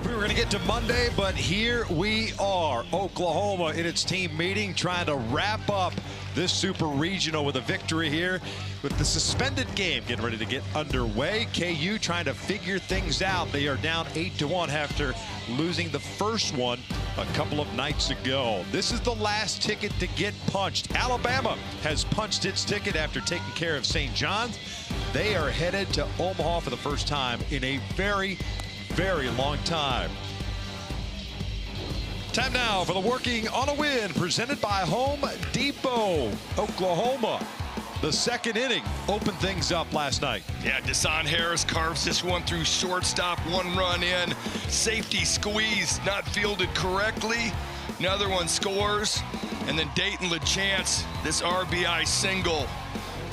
if we were going to get to Monday, but here we are. Oklahoma in its team meeting trying to wrap up this super regional with a victory here with the suspended game getting ready to get underway. KU trying to figure things out. They are down 8-1 after losing the first one a couple of nights ago. This is the last ticket to get punched. Alabama has punched its ticket after taking care of St. John's. They are headed to Omaha for the first time in a very long time. Time now for the Working on a Win presented by Home Depot. Oklahoma, the second inning, opened things up last night. Yeah, Deshaun Harris carves this one through shortstop, one run in. Safety squeeze, not fielded correctly. Another one scores. And then Dayton LaChance, this RBI single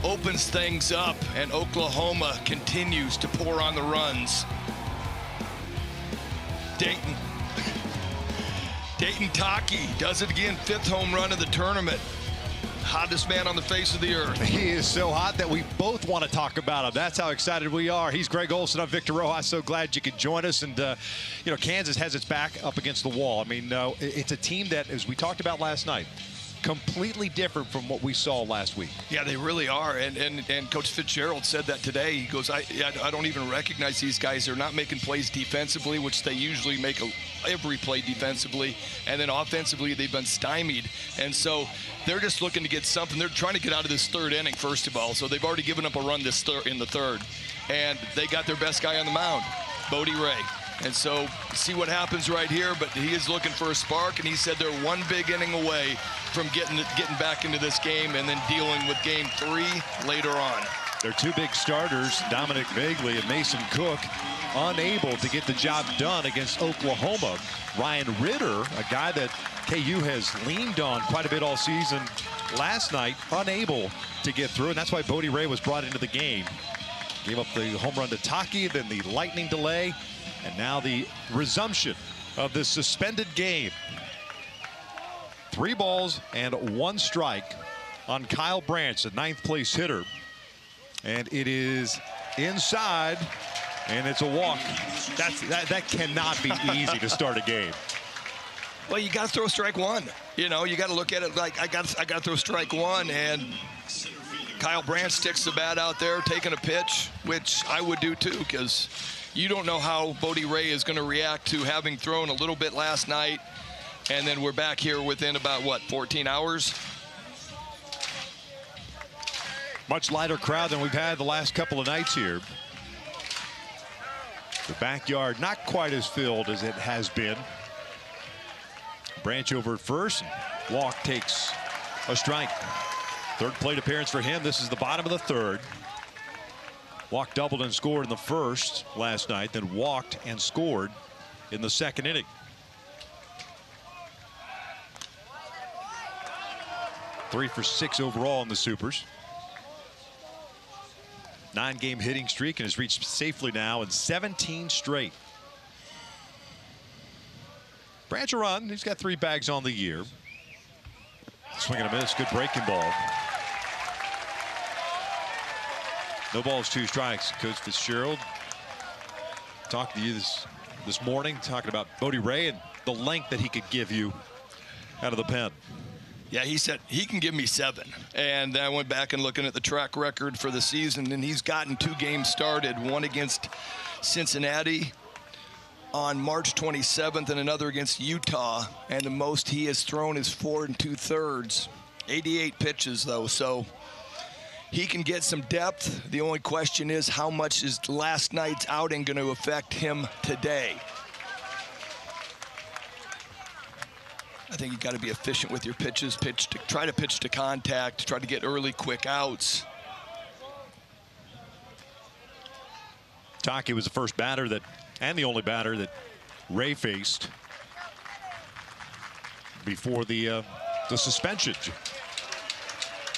opens things up, and Oklahoma continues to pour on the runs. Dayton Taki does it again, 5th home run of the tournament. Hottest man on the face of the earth. He is so hot that we both want to talk about him. That's how excited we are. He's Greg Olson. I'm Victor Rojas. So glad you could join us. And, you know, Kansas has its back up against the wall. I mean, it's a team that, as we talked about last night, completely different from what we saw last week. Yeah, they really are. And Coach Fitzgerald said that today. He goes, I don't even recognize these guys. They're not making plays defensively, which they usually make every play defensively. And then offensively, they've been stymied. And so they're just looking to get something. They're trying to get out of this third inning, first of all. So they've already given up a run in the third. And they got their best guy on the mound, Bodie Ray. And so see what happens right here, but he is looking for a spark, and he said they're one big inning away from getting back into this game and then dealing with game 3 later on. Their two big starters, Dominic Bagley and Mason Cook, unable to get the job done against Oklahoma. Ryan Ritter, a guy that KU has leaned on quite a bit all season, last night unable to get through, and that's why Bodie Ray was brought into the game. Gave up the home run to Taki, then the lightning delay, and now the resumption of this suspended game. 3 balls and 1 strike on Kyle Branch, the 9th place hitter. And it is inside, and it's a walk. That cannot be easy to start a game. Well, you got to throw strike 1. You know, you got to look at it like I got to throw strike 1, and Kyle Branch sticks the bat out there, taking a pitch, which I would do too, because you don't know how Bodie Ray is going to react to having thrown a little bit last night, and then we're back here within about, what, 14 hours? Much lighter crowd than we've had the last couple of nights here. The backyard not quite as filled as it has been. Branch over at first. Walk takes a strike. 3rd plate appearance for him. This is the bottom of the 3rd. Walk doubled and scored in the first last night, then walked and scored in the 2nd inning. Three for 6 overall in the Supers. 9-game hitting streak and has reached safely now in 17 straight. Branch a run. He's got 3 bags on the year. Swing and a miss. Good breaking ball. No balls, 2 strikes. Coach Fitzgerald talked to you this morning, talking about Bodie Ray and the length that he could give you out of the pen. Yeah, he said he can give me 7. And I went back and looking at the track record for the season, and he's gotten 2 games started, one against Cincinnati on March 27th and another against Utah. And the most he has thrown is 4 2/3. 88 pitches, though, so he can get some depth. The only question is, how much is last night's outing going to affect him today? I think you got to be efficient with your pitches. Try to pitch to contact, try to get early, quick outs. Taki was the first batter and the only batter that Ray faced before the suspension.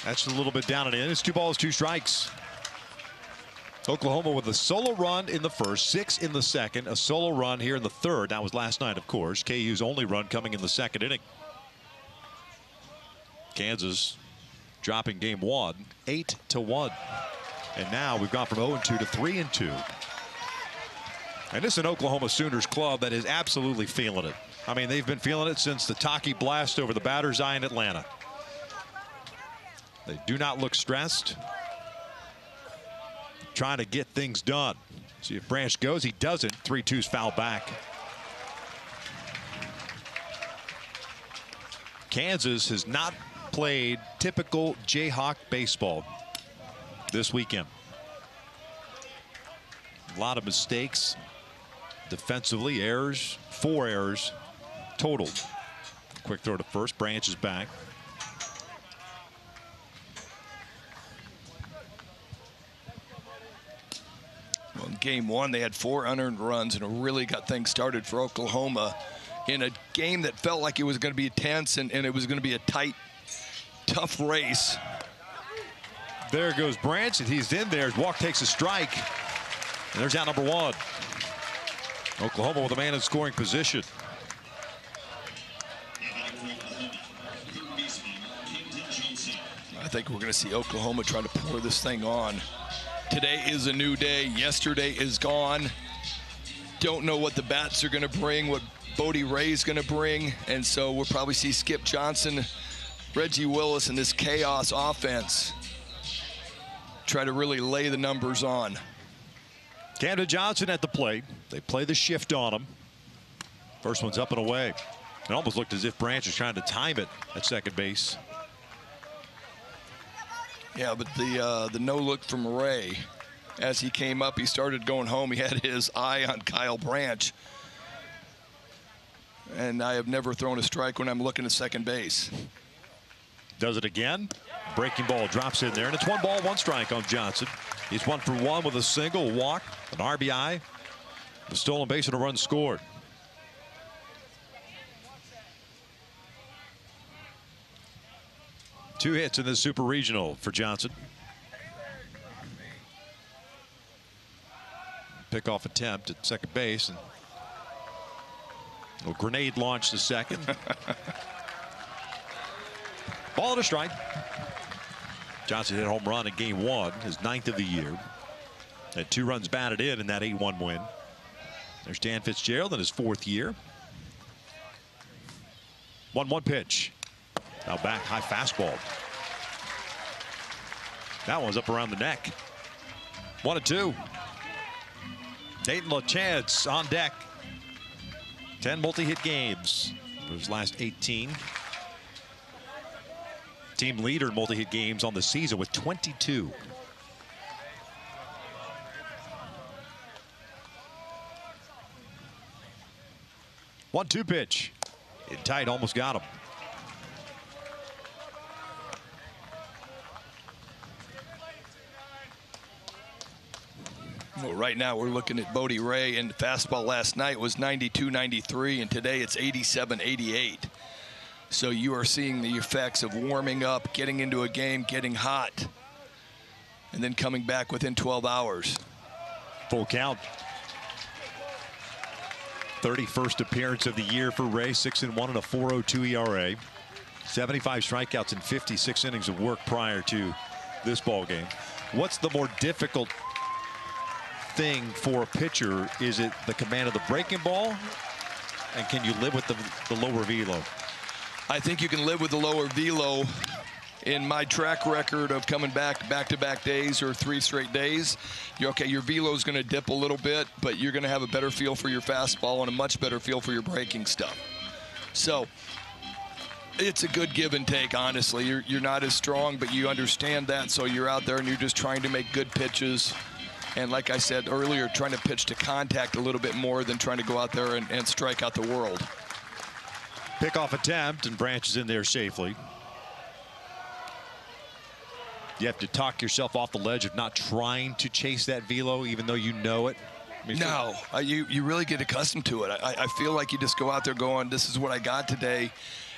That's a little bit down and in. It's 2 balls, 2 strikes. Oklahoma with a solo run in the first, 6 in the 2nd, a solo run here in the 3rd. That was last night, of course. KU's only run coming in the 2nd inning. Kansas dropping game 1, 8-1. And now we've gone from 0-2 to 3-2. And this is an Oklahoma Sooners club that is absolutely feeling it. I mean, they've been feeling it since the Taki blast over the batter's eye in Atlanta. They do not look stressed. Trying to get things done. See if Branch goes. He doesn't. 3-2's foul back. Kansas has not played typical Jayhawk baseball this weekend. A lot of mistakes defensively, errors, 4 errors total. Quick throw to first. Branch is back. Well, in game 1, they had 4 unearned runs, and it really got things started for Oklahoma in a game that felt like it was going to be tense and it was going to be a tight, tough race. There goes Branch, and he's in there. His walk takes a strike. And there's out number 1. Oklahoma with a man in scoring position. I think we're going to see Oklahoma try to pour this thing on. Today is a new day. Yesterday is gone. Don't know what the bats are going to bring, what Bodie Ray's going to bring. And so we'll probably see Skip Johnson, Reggie Willis, and this chaos offense try to really lay the numbers on. Camden Johnson at the plate. They play the shift on him. First one's up and away. It almost looked as if Branch was trying to time it at second base. Yeah, but the no look from Ray, as he came up, he started going home. He had his eye on Kyle Branch. And I have never thrown a strike when I'm looking at second base. Does it again. Breaking ball drops in there, and it's 1 ball, 1 strike on Johnson. He's 1 for 1 with a single, a walk, an RBI, a stolen base, and a run scored. Two hits in this Super Regional for Johnson. Pickoff attempt at second base, and a grenade launch to second. Ball and a strike. Johnson hit a home run in game 1, his 9th of the year. Had 2 runs batted in that 8-1 win. There's Dan Fitzgerald in his 4th year. 1-1 pitch. Now back, high fastball. That one's up around the neck. 1-2. Dayton LaChance on deck. 10 multi-hit games for his last 18. Team leader in multi-hit games on the season with 22. One-two pitch. In tight, almost got him. Well, right now we're looking at Bodie Ray, and the fastball last night was 92-93, and today it's 87-88. So you are seeing the effects of warming up, getting into a game, getting hot, and then coming back within 12 hours. Full count. 31st appearance of the year for Ray, 6-1 and a 4.02 ERA. 75 strikeouts and 56 innings of work prior to this ball game. What's the more difficult thing for a pitcher? Is it the command of the breaking ball, and can you live with the lower velo? I think you can live with the lower velo. In my track record of coming back-to-back days or 3 straight days, your velo is going to dip a little bit, but you're going to have a better feel for your fastball and a much better feel for your breaking stuff. So it's a good give and take, honestly. You're not as strong, but you understand that, so you're out there and you're just trying to make good pitches. And like I said earlier, trying to pitch to contact a little bit more than trying to go out there and strike out the world. Pickoff attempt, and Branch is in there safely. You have to talk yourself off the ledge of not trying to chase that velo, even though you know it. I mean, no, you really get accustomed to it. I feel like you just go out there going, this is what I got today,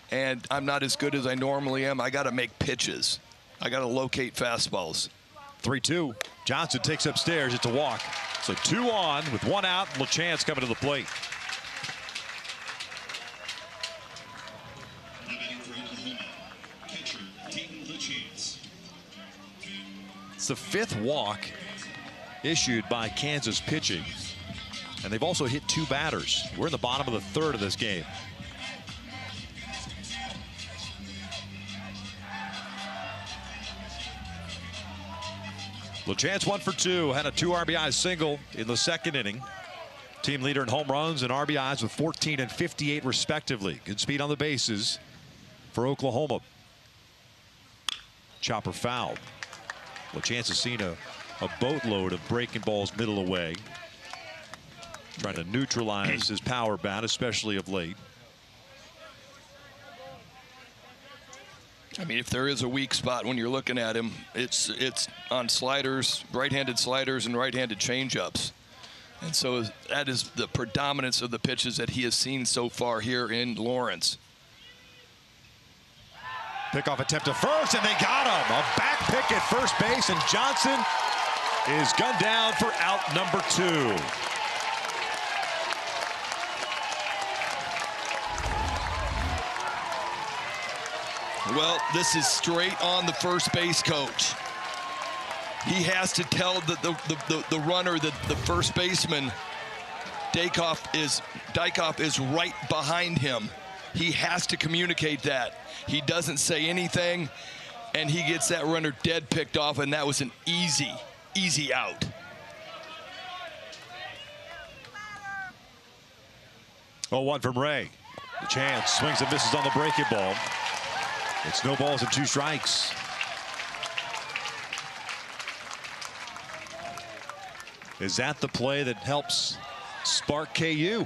and I'm not as good as I normally am. I got to make pitches. I got to locate fastballs. 3-2. Johnson takes upstairs. It's a walk. So 2 on with 1 out. LaChance coming to the plate. It's the 5th walk issued by Kansas pitching. and they've also hit 2 batters. We're in the bottom of the 3rd of this game. LaChance 1 for 2, had a 2 RBI single in the 2nd inning. Team leader in home runs and RBIs with 14 and 58 respectively. Good speed on the bases for Oklahoma. Chopper foul. LaChance has seen a boatload of breaking balls middle away. Trying to neutralize his power bat, especially of late. I mean, if there is a weak spot when you're looking at him, it's on sliders, right-handed sliders and right-handed changeups. And so that is the predominance of the pitches that he has seen so far here in Lawrence. Pickoff attempt to first, and they got him. A back pick at first base, and Johnson is gunned down for out number 2. Well, this is straight on the first base coach. He has to tell the runner that the first baseman, Dykhoff is right behind him. He has to communicate that. He doesn't say anything, and he gets that runner dead picked off, and that was an easy out. Oh, 1 from Ray. LaChance swings and misses on the breaking ball. It's no balls and 2 strikes. Is that the play that helps spark KU?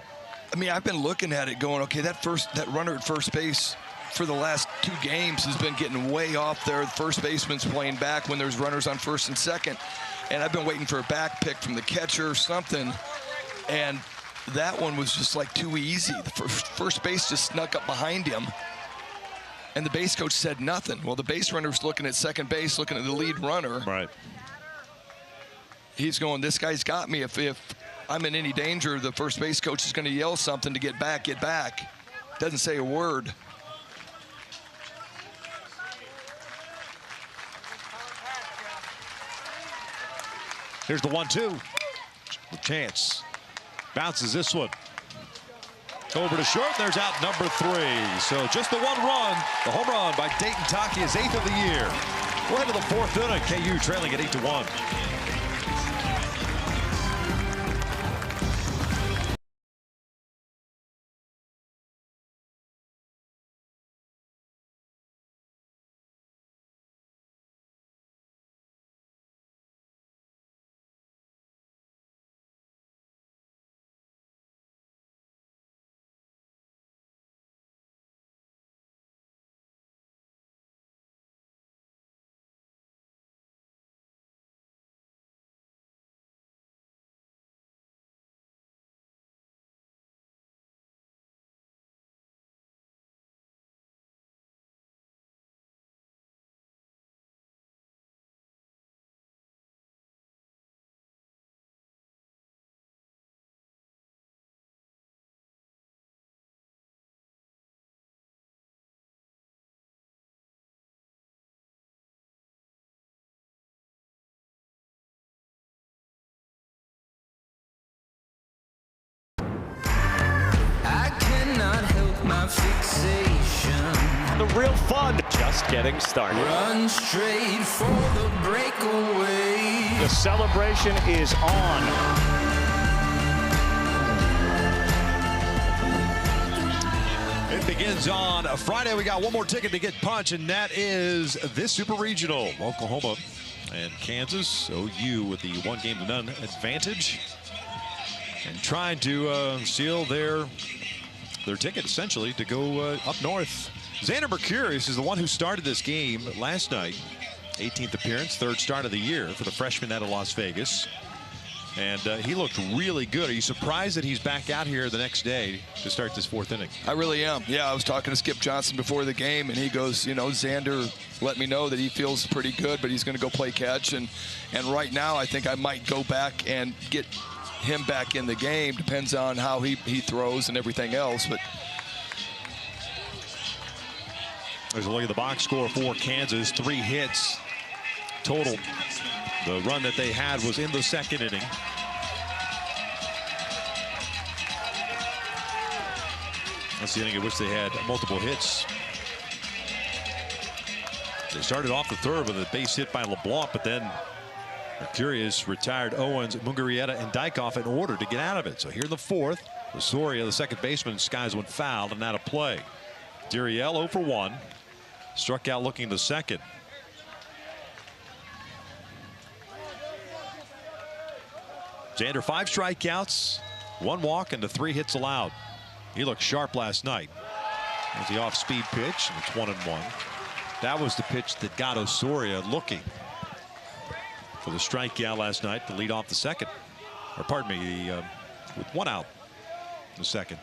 I mean, I've been looking at it going, okay, that runner at first base for the last 2 games has been getting way off there. The first baseman's playing back when there's runners on first and second. And I've been waiting for a back pick from the catcher or something. And that one was just like too easy. The first base just snuck up behind him. And the base coach said nothing. Well, the base runner's looking at second base, looking at the lead runner. Right. He's going, this guy's got me. If I'm in any danger, the first base coach is going to yell something to get back, get back. Doesn't say a word. Here's the 1-2. LaChance bounces this one. Over to short, there's out number 3. So just the 1 run, the home run by Dayton Taki, his 8th of the year. We're into the 4th inning, KU trailing at 8-1. The real fun just getting started. Run straight for the breakaway. The celebration is on. It begins on a Friday. We got one more ticket to get punched, and that is this Super Regional. Oklahoma and Kansas. OU with the 1-game-to-none advantage, and trying to seal their ticket essentially to go up north. Xander Mercurius is the one who started this game last night. 18th appearance, 3rd start of the year for the freshman out of Las Vegas. And he looked really good. Are you surprised that he's back out here the next day to start this 4th inning? I really am. Yeah, I was talking to Skip Johnson before the game, and he goes, you know, Xander let me know that he feels pretty good, but he's going to go play catch. And right now I think I might go back and get him back in the game. Depends on how he throws and everything else. But there's a look at the box score for Kansas. 3 hits total. The run that they had was in the 2nd inning. That's the inning in which they had multiple hits. They started off the third with a base hit by LeBlanc, but then Mercurius retired Owens, Mungarieta, and Dykoff in order to get out of it. So here in the fourth, Osorio, the second baseman, skies one fouled and out of play. Duriel 0 for 1. Struck out looking the second. Xander 5 strikeouts, 1 walk, and the 3 hits allowed. He looked sharp last night. There's the off-speed pitch, and it's 1-1. That was the pitch that got Osorio looking for the strikeout last night to lead off the second. Or pardon me, with 1 out in the second.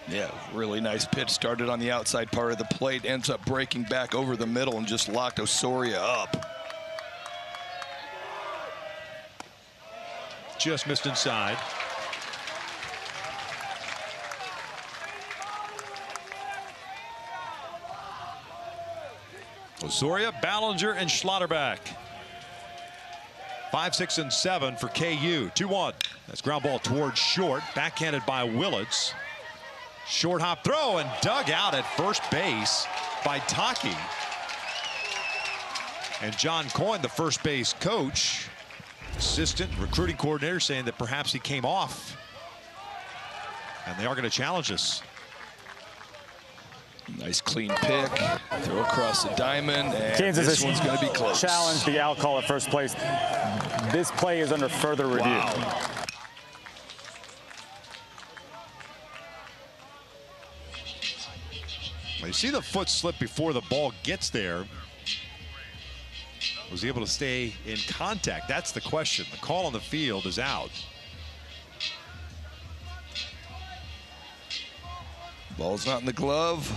Yeah, really nice pitch. Started on the outside part of the plate, ends up breaking back over the middle and just locked Osorio up. Just missed inside. Osorio, Ballinger, and Schlotterbeck. 5, 6, and 7 for KU. 2-1. That's ground ball towards short. Backhanded by Willits. Short hop throw and dug out at first base by Taki. And John Coyne, the first base coach, assistant recruiting coordinator, saying that perhaps he came off. And they are going to challenge this. Nice clean pick. Throw across the diamond. And Kansas this one's going to be close. Challenged the out call at first place. This play is under further review. Wow. You see the foot slip before the ball gets there. Was he able to stay in contact? That's the question. The call on the field is out. Ball's not in the glove.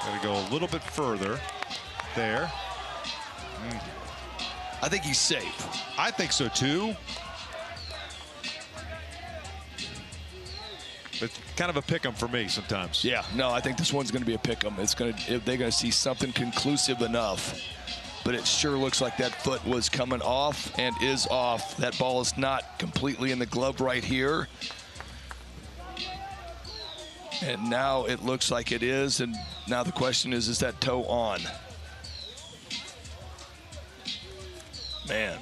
Got to go a little bit further there. I think he's safe. I think so too. It's kind of a pick 'em for me sometimes. Yeah, no, I think this one's going to be a pick 'em. It's going to, they're going to see something conclusive enough. But it sure looks like that foot was coming off and is off. That ball is not completely in the glove right here. And now it looks like it is. And now the question is that toe on? Man.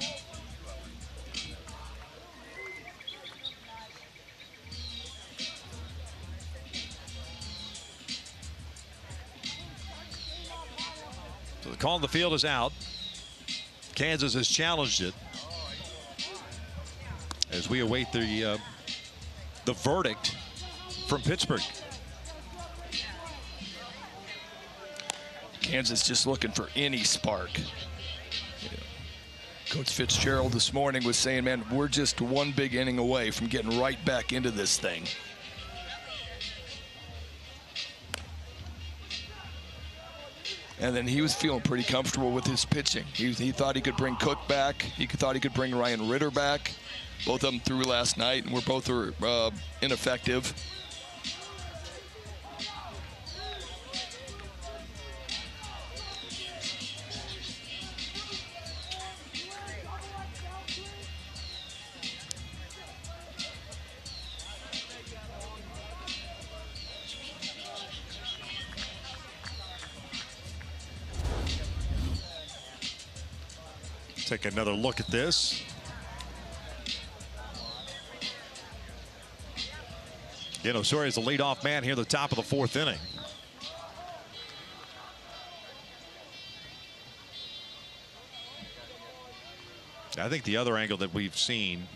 So the call on the field is out. Kansas has challenged it as we await the verdict from Pittsburgh. Kansas just looking for any spark. Coach Fitzgerald this morning was saying, man, we're just one big inning away from getting right back into this thing. And then he was feeling pretty comfortable with his pitching. He thought he could bring Cook back. He thought he could bring Ryan Ritter back. Both of them threw last night, and both are ineffective. Take another look at this. Again, Osorio is the leadoff man here at the top of the fourth inning. I think the other angle that we've seen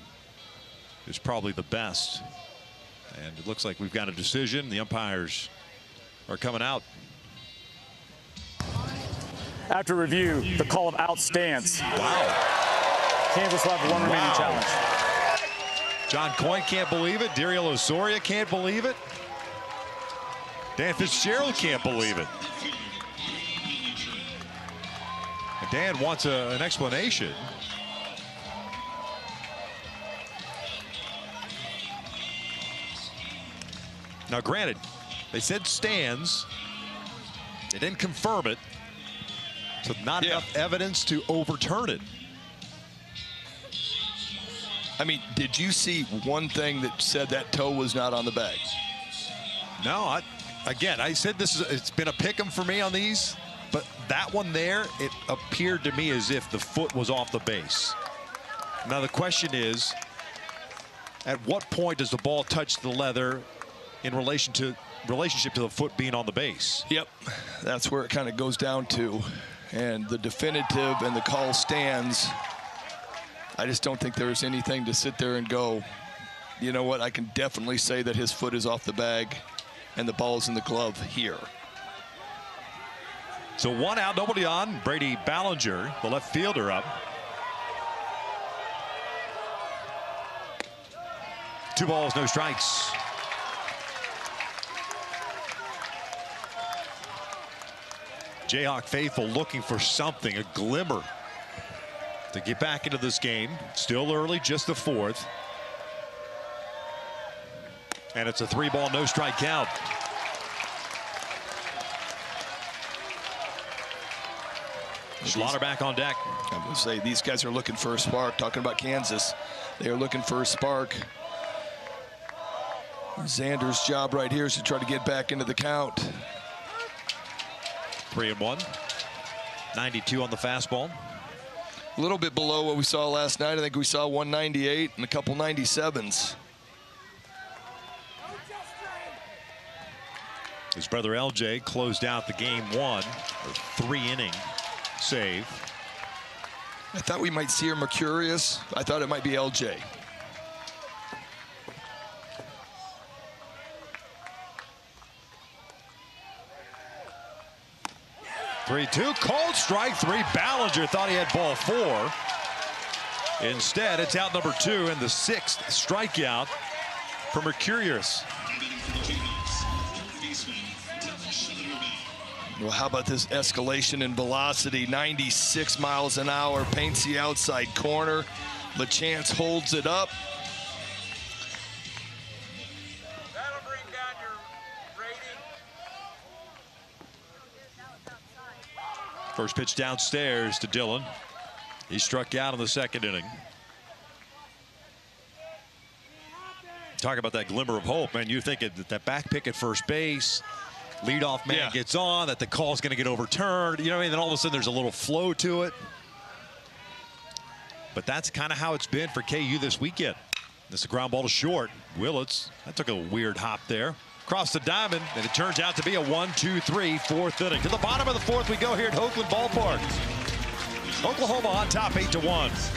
is probably the best. And it looks like we've got a decision. The umpires are coming out. After review, the call of out stands. Wow. Kansas will have one remaining challenge. John Coyne can't believe it. Duriel Osorio can't believe it. Dan Fitzgerald can't believe it. And Dan wants an explanation. Now, granted, they said stands. They didn't confirm it. So not enough evidence to overturn it. I mean, did you see one thing that said that toe was not on the bag? No, again, I said it's been a pick 'em for me on these, but that one there, it appeared to me as if the foot was off the base. Now the question is, at what point does the ball touch the leather in relationship to the foot being on the base? Yep, that's where it kind of goes down to. And the definitive and the call stands. I just don't think there's anything to sit there and go, you know what, I can definitely say that his foot is off the bag and the ball's in the glove here. So 1 out, nobody on. Brady Ballinger, the left fielder, up. 2 balls, no strikes. Jayhawk faithful looking for something, a glimmer to get back into this game. Still early, just the 4th. And it's a 3-ball, no strike count. Slaughter back on deck. I'm going to say these guys are looking for a spark. Talking about Kansas, they are looking for a spark. Xander's job right here is to try to get back into the count. 3-1. 92 on the fastball. A little bit below what we saw last night. I think we saw 198 and a couple 97s. His brother LJ closed out the game 1, a 3-inning save. I thought we might see her Mercurius. I thought it might be LJ. Three-two, called strike 3. Ballinger thought he had ball 4. Instead, it's out number 2 and the 6th strikeout for Mercurius. Well, how about this escalation in velocity? 96 miles an hour, paints the outside corner. LaChance holds it up. That'll bring down your rating. First pitch downstairs to Dillon. He struck out in the 2nd inning. Talk about that glimmer of hope, man. You think that back pick at first base, leadoff man gets on, that the call's going to get overturned. You know what I mean? Then all of a sudden there's a little flow to it. But that's kind of how it's been for KU this weekend. This is a ground ball to short. Willits, that took a weird hop there. Across the diamond, and it turns out to be a 1-2-3 4th inning. To the bottom of the 4th we go here at Oakland Ballpark. Oklahoma on top 8-1.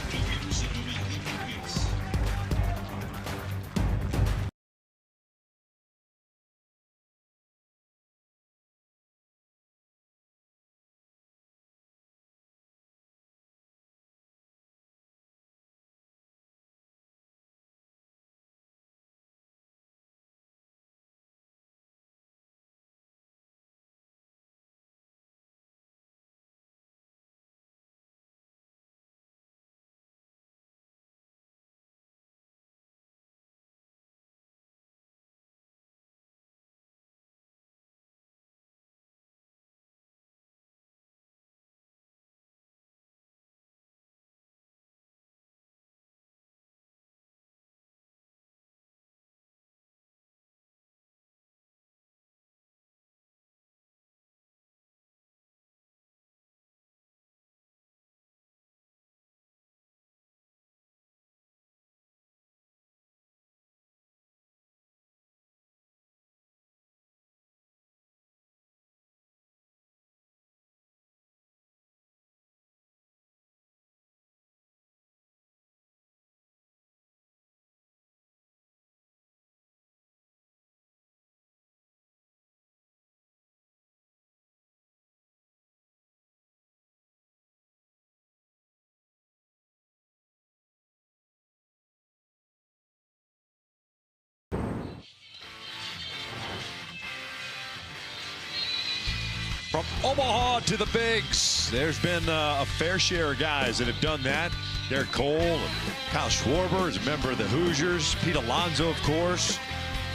From Omaha to the Bigs, there's been a fair share of guys that have done that. Derek Cole and Kyle Schwarber is a member of the Hoosiers. Pete Alonso, of course,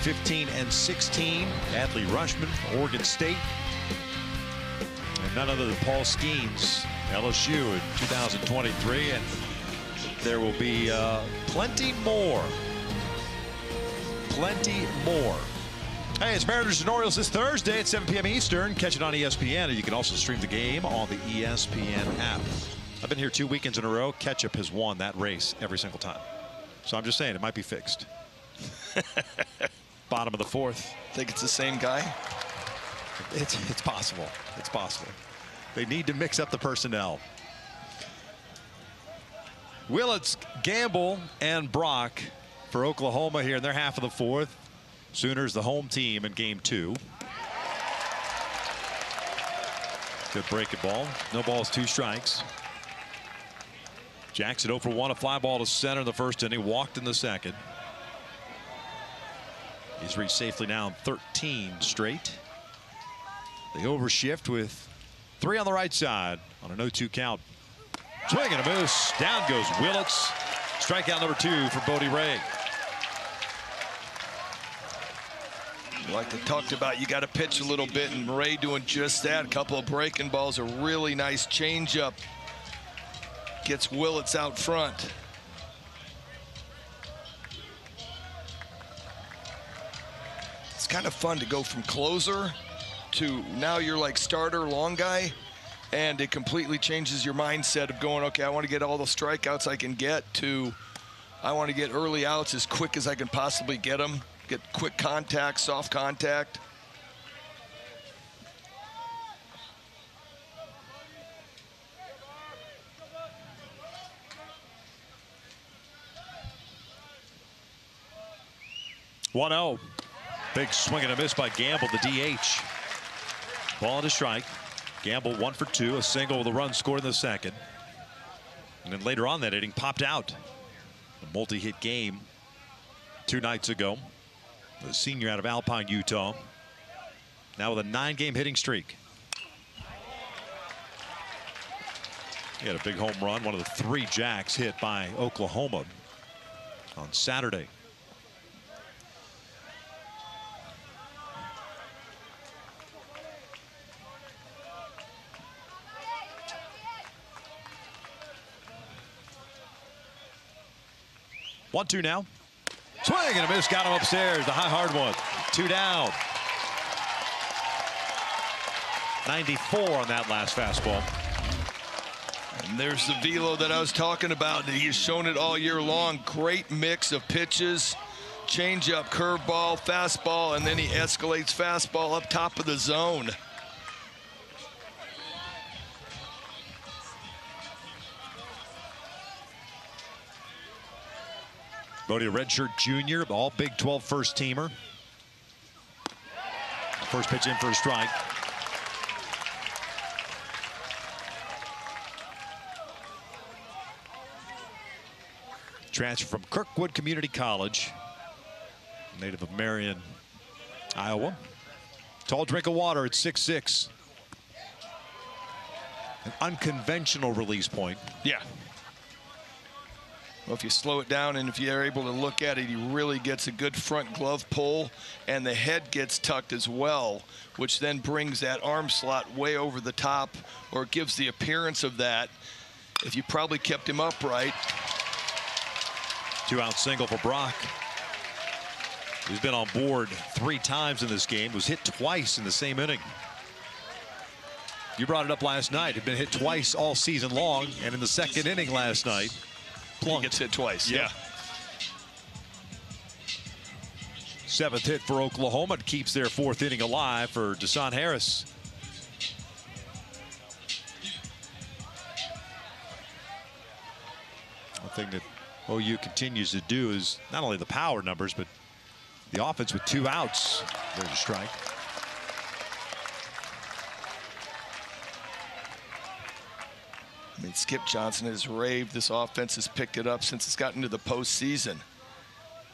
15 and 16. Adley Rushman, Oregon State. And none other than Paul Skeens, LSU in 2023. And there will be plenty more. Plenty more. Hey, it's Mariners and Orioles this Thursday at 7 p.m. Eastern. Catch it on ESPN, and you can also stream the game on the ESPN app. I've been here 2 weekends in a row. Ketchup has won that race every single time. So I'm just saying it might be fixed. Bottom of the fourth. Think it's the same guy? It's possible. It's possible. They need to mix up the personnel. Willits, Gamble, and Brock for Oklahoma here in their half of the fourth. Sooners the home team in game 2. Good breaking ball. No balls, 2 strikes. Jackson 0 for 1, a fly ball to center in the first inning, walked in the second. He's reached safely now in 13 straight. They overshift with 3 on the right side on a 0-2 count. Swing and a miss. Down goes Willits. Strikeout number 2 for Bodie Ray. Like they talked about, you got to pitch a little bit, and Ray doing just that. A couple of breaking balls, a really nice changeup. Gets Willits out front. It's kind of fun to go from closer to now you're like starter, long guy, and it completely changes your mindset of going, okay, I want to get all the strikeouts I can get, to I want to get early outs as quick as I can possibly get them. Get quick contact, soft contact. (1-0). Big swing and a miss by Gamble, the DH. Ball to strike. Gamble 1 for 2, a single with a run scored in the second. And then later on that inning, popped out. A multi-hit game 2 nights ago. The senior out of Alpine, Utah. Now with a 9-game hitting streak. He had a big home run, one of the 3 jacks hit by Oklahoma on Saturday. One, 2 now. Swing and a miss, got him upstairs. The high hard one. 2 down. 94 on that last fastball. And there's the velo that I was talking about. He's shown it all year long. Great mix of pitches. Changeup, curveball, fastball, and then he escalates fastball up top of the zone. Bodie, a redshirt junior, all Big 12 first teamer. First pitch in for a strike. Transfer from Kirkwood Community College, native of Marion, Iowa. Tall drink of water at 6'6". An unconventional release point. Yeah. Well, if you slow it down and if you're able to look at it, he really gets a good front glove pull, and the head gets tucked as well, which then brings that arm slot way over the top, or gives the appearance of that. If you probably kept him upright. 2-out single for Brock. He's been on board 3 times in this game, was hit twice in the same inning. You brought it up last night. He'd been hit twice all season long, and in the second inning last night, He gets hit twice. Yeah. 7th hit for Oklahoma. It keeps their 4th inning alive for Deshaun Harris. One thing that OU continues to do is not only the power numbers, but the offense with 2 outs. There's a strike. I mean, Skip Johnson has raved. This offense has picked it up since it's gotten to the postseason,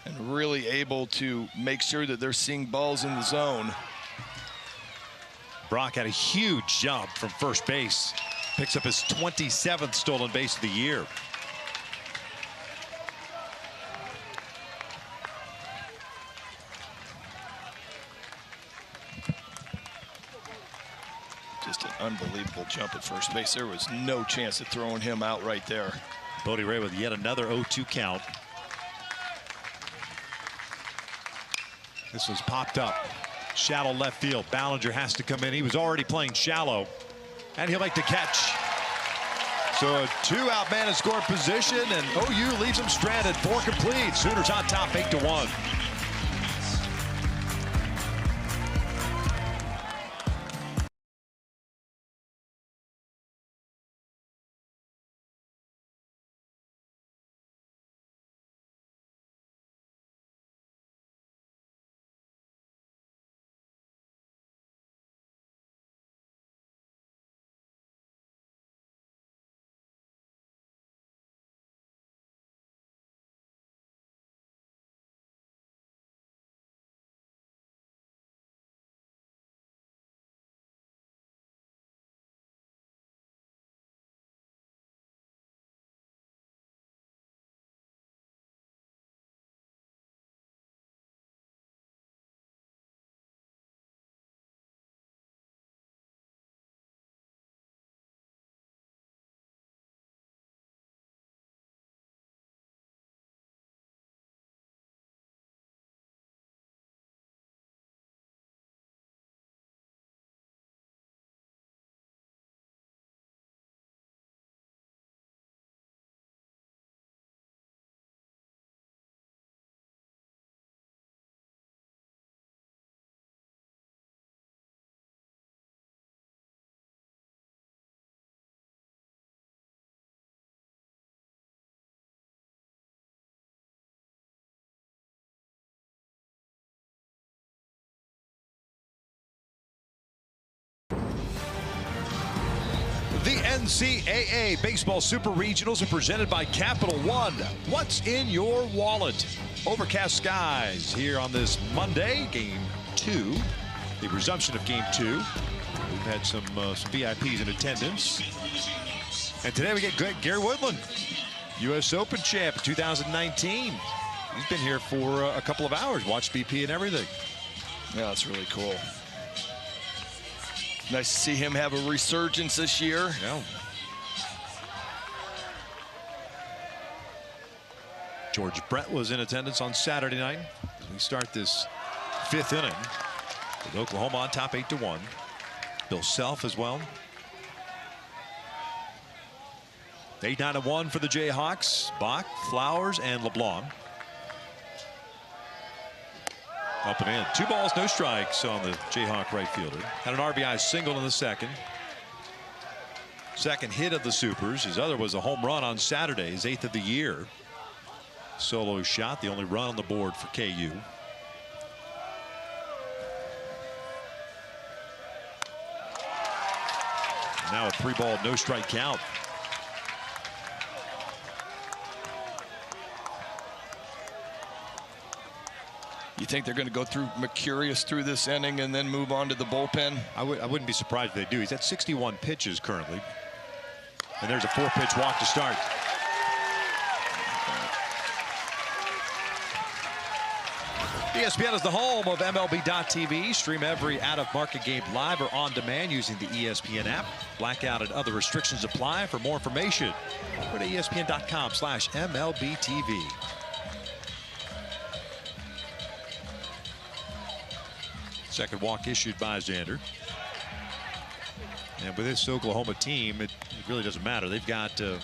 and really able to make sure that they're seeing balls in the zone. Brock had a huge jump from first base. Picks up his 27th stolen base of the year. Just an unbelievable jump at first base. There was no chance of throwing him out right there. Bodie Ray with yet another 0-2 count. This was popped up. Shallow left field. Ballinger has to come in. He was already playing shallow. And he'll make the catch. So a 2-out man in scoring position, and OU leaves him stranded. 4 complete. Sooners on top 8-1. The NCAA Baseball Super Regionals are presented by Capital One. What's in your wallet? Overcast skies here on this Monday, Game 2. The resumption of Game 2. We've had some VIPs in attendance. And today we get Gary Woodland, U.S. Open champ 2019. He's been here for a couple of hours, watched BP and everything. Yeah, that's really cool. Nice to see him have a resurgence this year. Yeah. George Brett was in attendance on Saturday night as we start this 5th inning with Oklahoma on top 8-1. Bill Self as well. 8-9-1 for the Jayhawks. Bach, Flowers, and LeBlanc. Up and in. 2 balls, no strikes on the Jayhawk right fielder. Had an RBI single in the second. Second hit of the Supers. His other was a home run on Saturday, his 8th of the year. Solo shot, the only run on the board for KU. Now a 3-ball, no strike count. You think they're going to go through Mercurius through this inning and then move on to the bullpen? I wouldn't be surprised if they do. He's at 61 pitches currently. And there's a 4-pitch walk to start. ESPN is the home of MLB.TV. Stream every out-of-market game live or on demand using the ESPN app. Blackout and other restrictions apply. For more information, go to ESPN.com/MLBTV. Second walk issued by Xander. And with this Oklahoma team, it really doesn't matter. They've got a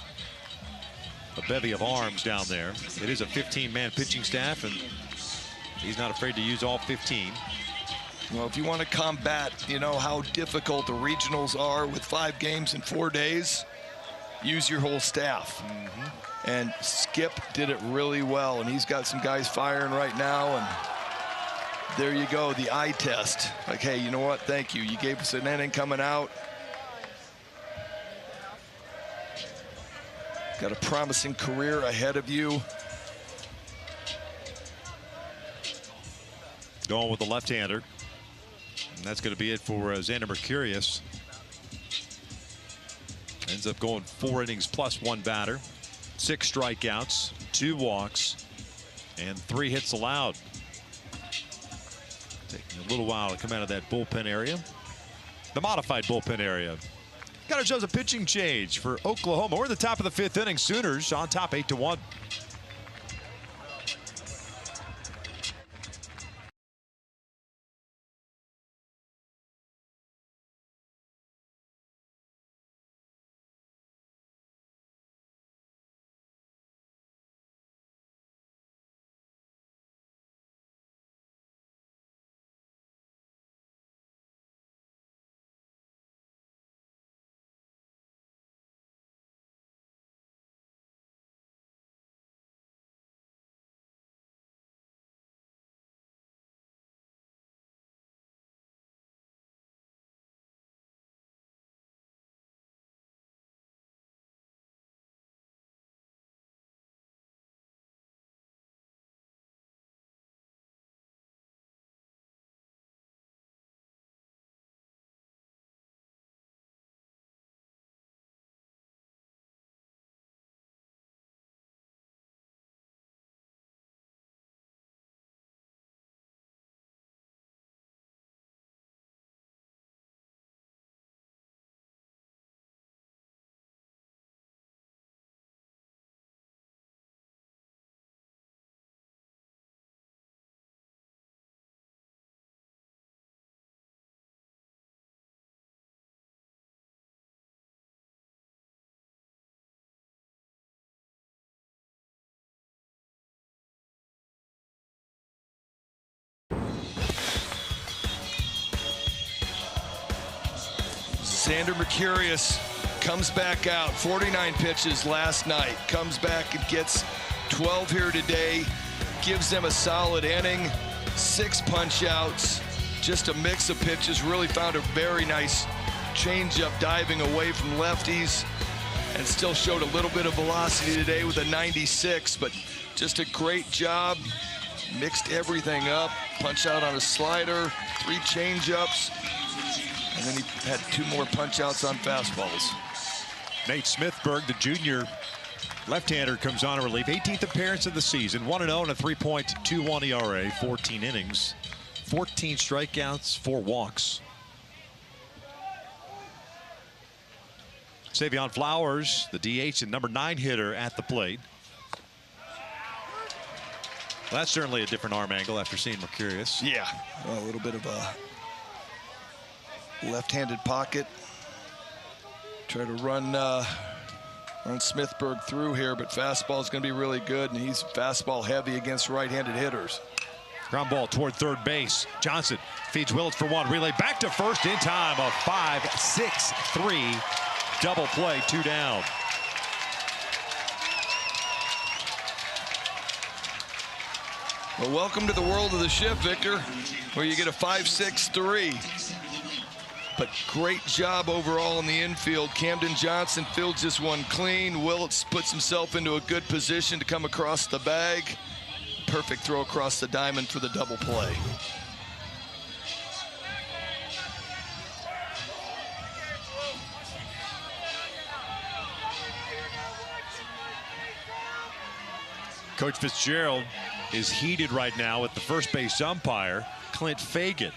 bevy of arms down there. It is a 15-man pitching staff, and he's not afraid to use all 15. Well, if you want to combat, how difficult the regionals are with 5 games in 4 days, use your whole staff. And Skip did it really well, and he's got some guys firing right now, and there you go, the eye test. Like, hey, you know what? Thank you. You gave us an inning coming out. Got a promising career ahead of you. Going with the left-hander. And that's going to be it for Xander Mercurius. Ends up going 4 innings plus 1 batter. 6 strikeouts, 2 walks, and 3 hits allowed. Taking a little while to come out of that bullpen area. The modified bullpen area Got ourselves a pitching change for Oklahoma. We're in the top of the 5th inning. Sooners on top 8-1. Xander Mercurius comes back out, 49 pitches last night, comes back and gets 12 here today, gives them a solid inning, 6 punch outs, just a mix of pitches, really found a very nice changeup diving away from lefties, and still showed a little bit of velocity today with a 96, but just a great job, mixed everything up, punch out on a slider, 3 changeups, and then he had 2 more punch outs on fastballs. Nate Smithburg, the junior left-hander, comes on in relief. 18th appearance of the season, 1-0 and a 3.21 ERA, 14 innings, 14 strikeouts, 4 walks. Savion Flowers, the DH and number 9 hitter at the plate. Well, that's certainly a different arm angle after seeing Mercurius. Yeah, a little bit of a left-handed pocket. Try to run Smithburg through here, but fastball is going to be really good, and he's fastball heavy against right-handed hitters. Ground ball toward third base. Johnson feeds Willits for 1. Relay back to first in time. A 5-6-3 double play, 2 down. Well, welcome to the world of the shift, Victor, where you get a 5-6-3. But great job overall in the infield. Camden Johnson fields this one clean. Willits puts himself into a good position to come across the bag. Perfect throw across the diamond for the double play. Coach Fitzgerald is heated right now with the first base umpire, Clint Fagan.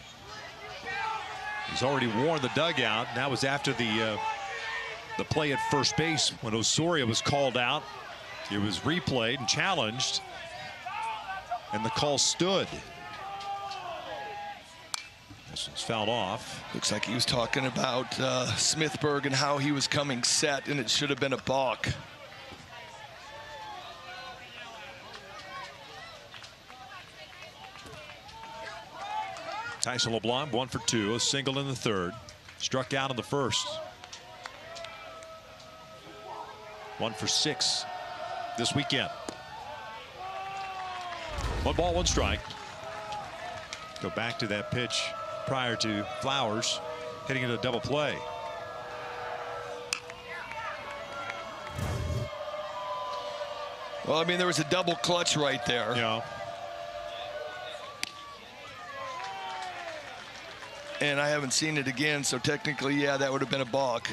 He's already worn the dugout. That was after the play at first base when Osorio was called out. It was replayed and challenged, and the call stood. This one's fouled off. Looks like he was talking about Smithburg and how he was coming set, and it should have been a balk. Tyson LeBlanc 1 for 2, a single in the third, struck out in the first. 1 for 6 this weekend. 1 ball, 1 strike. Go back to that pitch prior to Flowers hitting it a double play. Well, I mean, there was a double clutch right there. Yeah. And I haven't seen it again, so technically, yeah, that would have been a balk.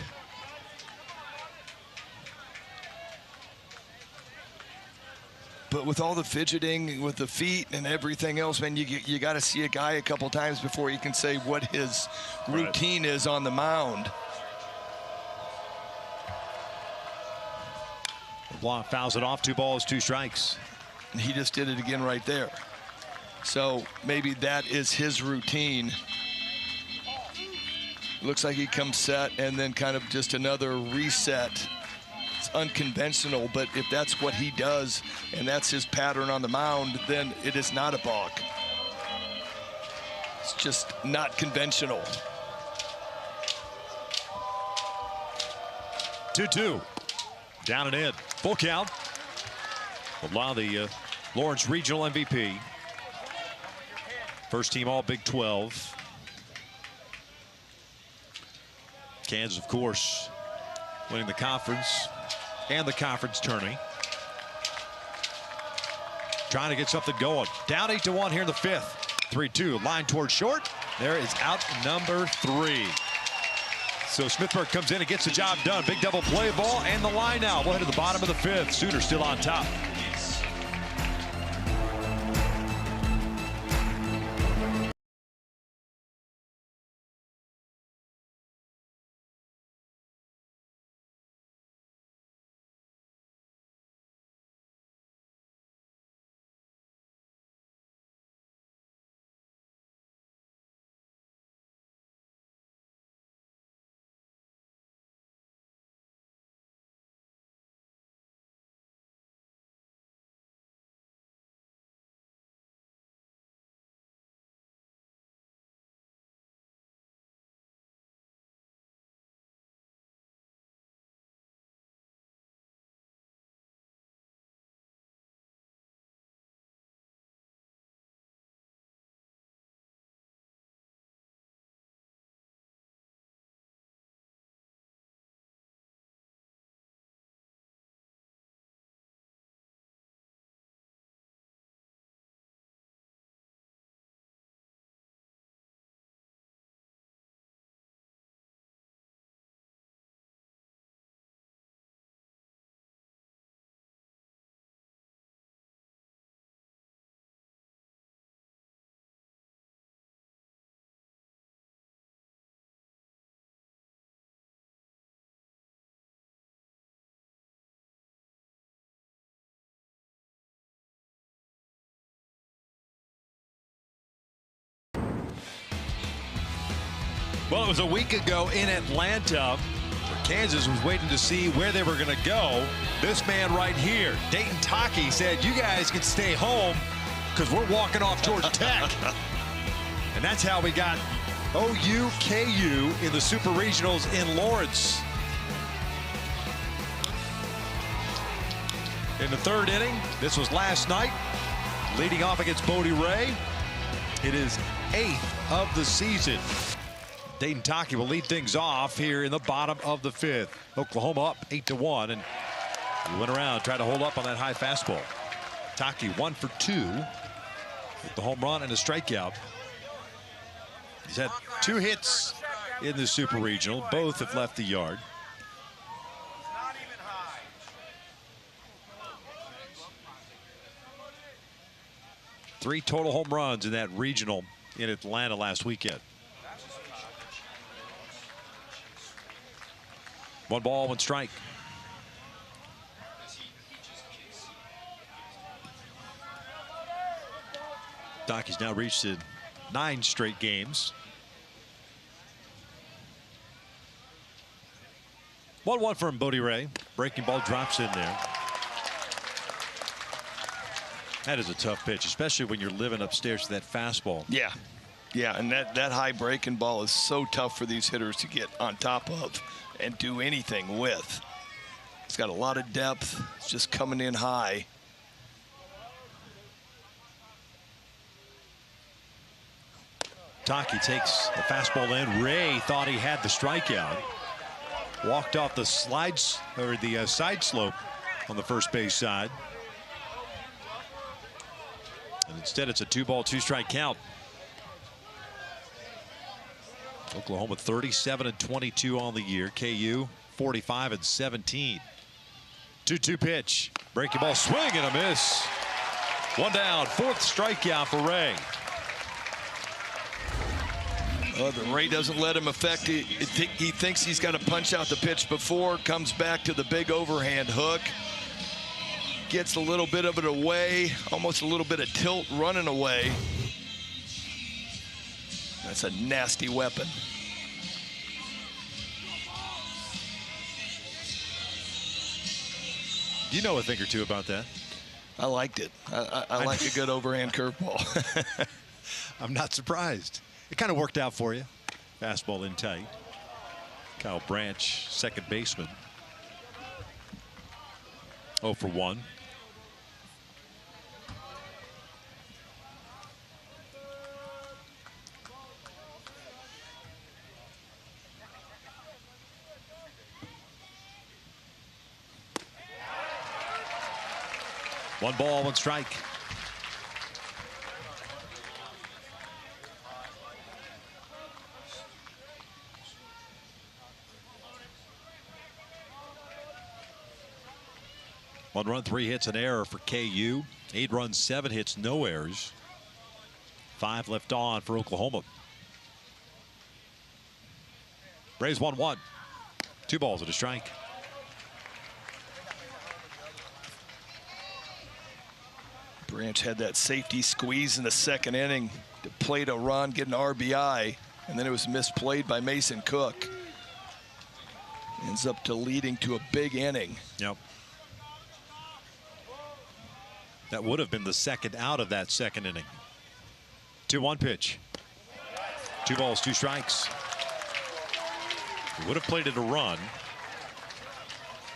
But with all the fidgeting with the feet and everything else, man, you got to see a guy a couple times before you can say what his routine is on the mound. LeBlanc fouls it off. 2 balls, 2 strikes. He just did it again right there. So maybe that is his routine. Looks like he comes set and then kind of just another reset. It's unconventional, but if that's what he does and that's his pattern on the mound, then it is not a balk. It's just not conventional. 2-2. Down and in. Full count. LeBlanc, the Lawrence Regional MVP. First team all Big 12. Kansas, of course, winning the conference and the conference tourney. Trying to get something going. Down 8-1 here in the 5th. 3-2. Line towards short. There is out number 3. So Smithburg comes in and gets the job done. Big double play ball and the line out. We'll head to the bottom of the 5th. Suter still on top. Well, it was a week ago in Atlanta. Kansas was waiting to see where they were going to go. This man right here, Dayton Taki, said, you guys can stay home because we're walking off Georgia Tech. And that's how we got OU-KU in the Super Regionals in Lawrence. In the 3rd inning, this was last night, leading off against Bodie Ray. It is 8th of the season. Dayton Taki will lead things off here in the bottom of the 5th. Oklahoma up 8-1, and he went around, tried to hold up on that high fastball. Taki 1 for 2 with the home run and a strikeout. He's had 2 hits in the Super Regional. Both have left the yard. Three total home runs in that regional in Atlanta last weekend. 1 ball, 1 strike. Taki's now reached 9 straight games. 1-1 from Bodie Ray. Breaking ball drops in there. That is a tough pitch, especially when you're living upstairs to that fastball. Yeah, and that high breaking ball is so tough for these hitters to get on top of and do anything with. It's got a lot of depth. It's just coming in high. Taki takes the fastball in. Ray thought he had the strikeout. Walked off the slides or the side slope on the first base side. And instead it's a 2-ball, 2-strike count. Oklahoma 37-22 on the year. KU 45-17. 2-2 pitch. Breaking ball, swing and a miss. 1 down, 4th strikeout for Ray. Ray doesn't let him affect it. He thinks he's got to punch out the pitch before. Comes back to the big overhand hook. gets a little bit of it away, almost a little bit of tilt running away. That's a nasty weapon. You know a thing or two about that. I liked it. I like a good overhand curveball. I'm not surprised. It kind of worked out for you. Fastball in tight. Kyle Branch, second baseman. 0 for 1. One ball, one strike. One run, 3 hits, an error for KU. 8 runs, 7 hits, no errors. 5 left on for Oklahoma. Braves 1-1. 2 balls and a strike. Branch had that safety squeeze in the second inning to play a run, get an RBI, and then it was misplayed by Mason Cook. Ends up leading to a big inning. Yep. That would have been the second out of that second inning. 2-1 pitch. 2 balls, 2 strikes. You would have played it a run,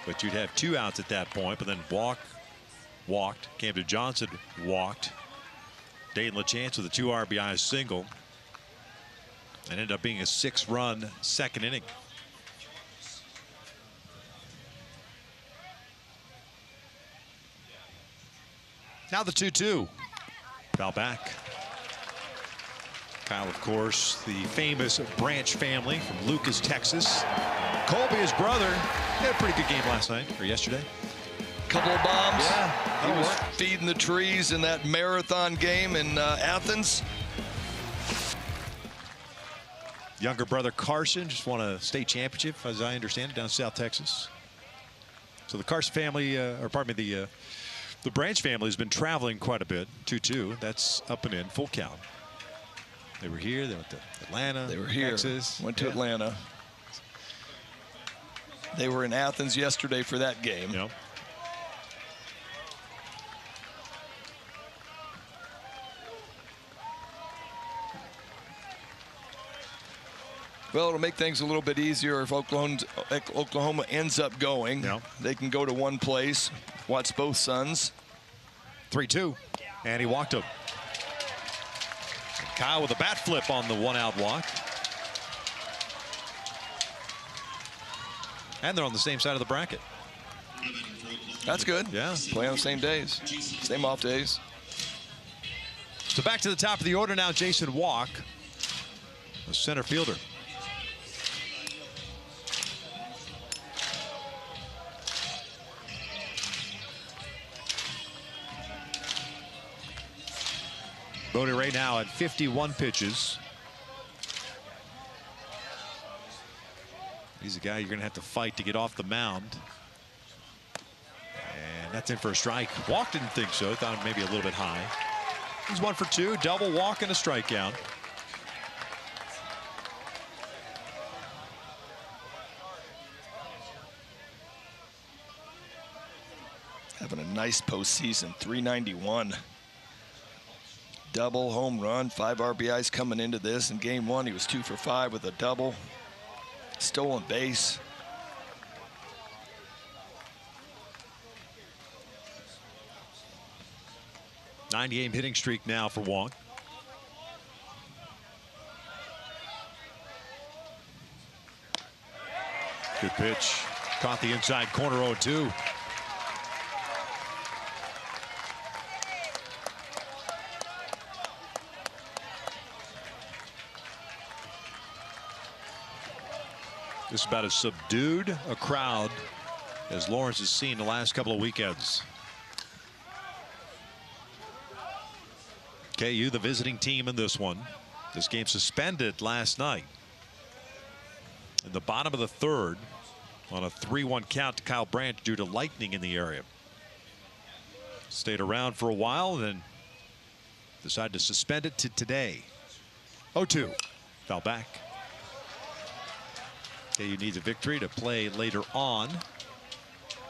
but you'd have 2 outs at that point, but then walked. Camden Johnson walked. Dayton LaChance with a 2 RBI single. And ended up being a 6-run second inning. Now the 2-2. Foul back. Kyle, of course, the famous Branch family from Lucas, Texas. Colby, his brother, had a pretty good game last night or yesterday. Couple of bombs. Yeah, he was feeding the trees in that marathon game in Athens. Younger brother Carson just won a state championship, as I understand it, down in South Texas. So the Carson family, the Branch family has been traveling quite a bit. 2-2. That's up and in, full count. They were here. They went to Atlanta. They were here. Texas. Went to Atlanta. They were in Athens yesterday for that game. Yep. Well, it'll make things a little bit easier if Oklahoma ends up going. Yep. They can go to one place, watch both sons. 3-2, and he walked him. And Kyle with a bat flip on the 1-out walk. And they're on the same side of the bracket. That's good. Yeah. Play on the same days, same off days. So back to the top of the order now, Jason Walk, the center fielder. Bodie right now at 51 pitches. He's a guy you're going to have to fight to get off the mound. And that's in for a strike. Walk didn't think so. Thought maybe a little bit high. He's 1 for 2. Double walk and a strikeout. Having a nice postseason, 391. Double, home run, 5 RBIs coming into this. In game 1, he was 2 for 5 with a double. Stolen base. Nine-game hitting streak now for Wong. Good pitch. Caught the inside corner, 0-2. This is about as subdued a crowd as Lawrence has seen the last couple of weekends. KU, the visiting team in this one. This game suspended last night. In the bottom of the 3rd on a 3-1 count to Kyle Branch due to lightning in the area. Stayed around for a while, then decided to suspend it to today. 0-2. Foul back. KU needs a victory to play later on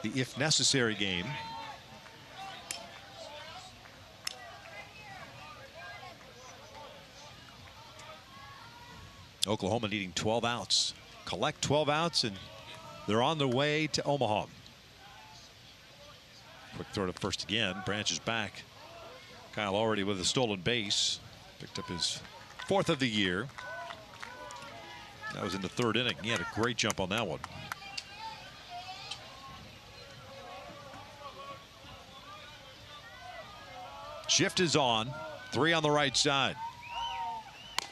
the if necessary game. Oklahoma needing 12 outs. Collect 12 outs, and they're on their way to Omaha. Quick throw to first again. Branch is back. Kyle already with a stolen base. Picked up his 4th of the year. That was in the 3rd inning. He had a great jump on that one. Shift is on. 3 on the right side.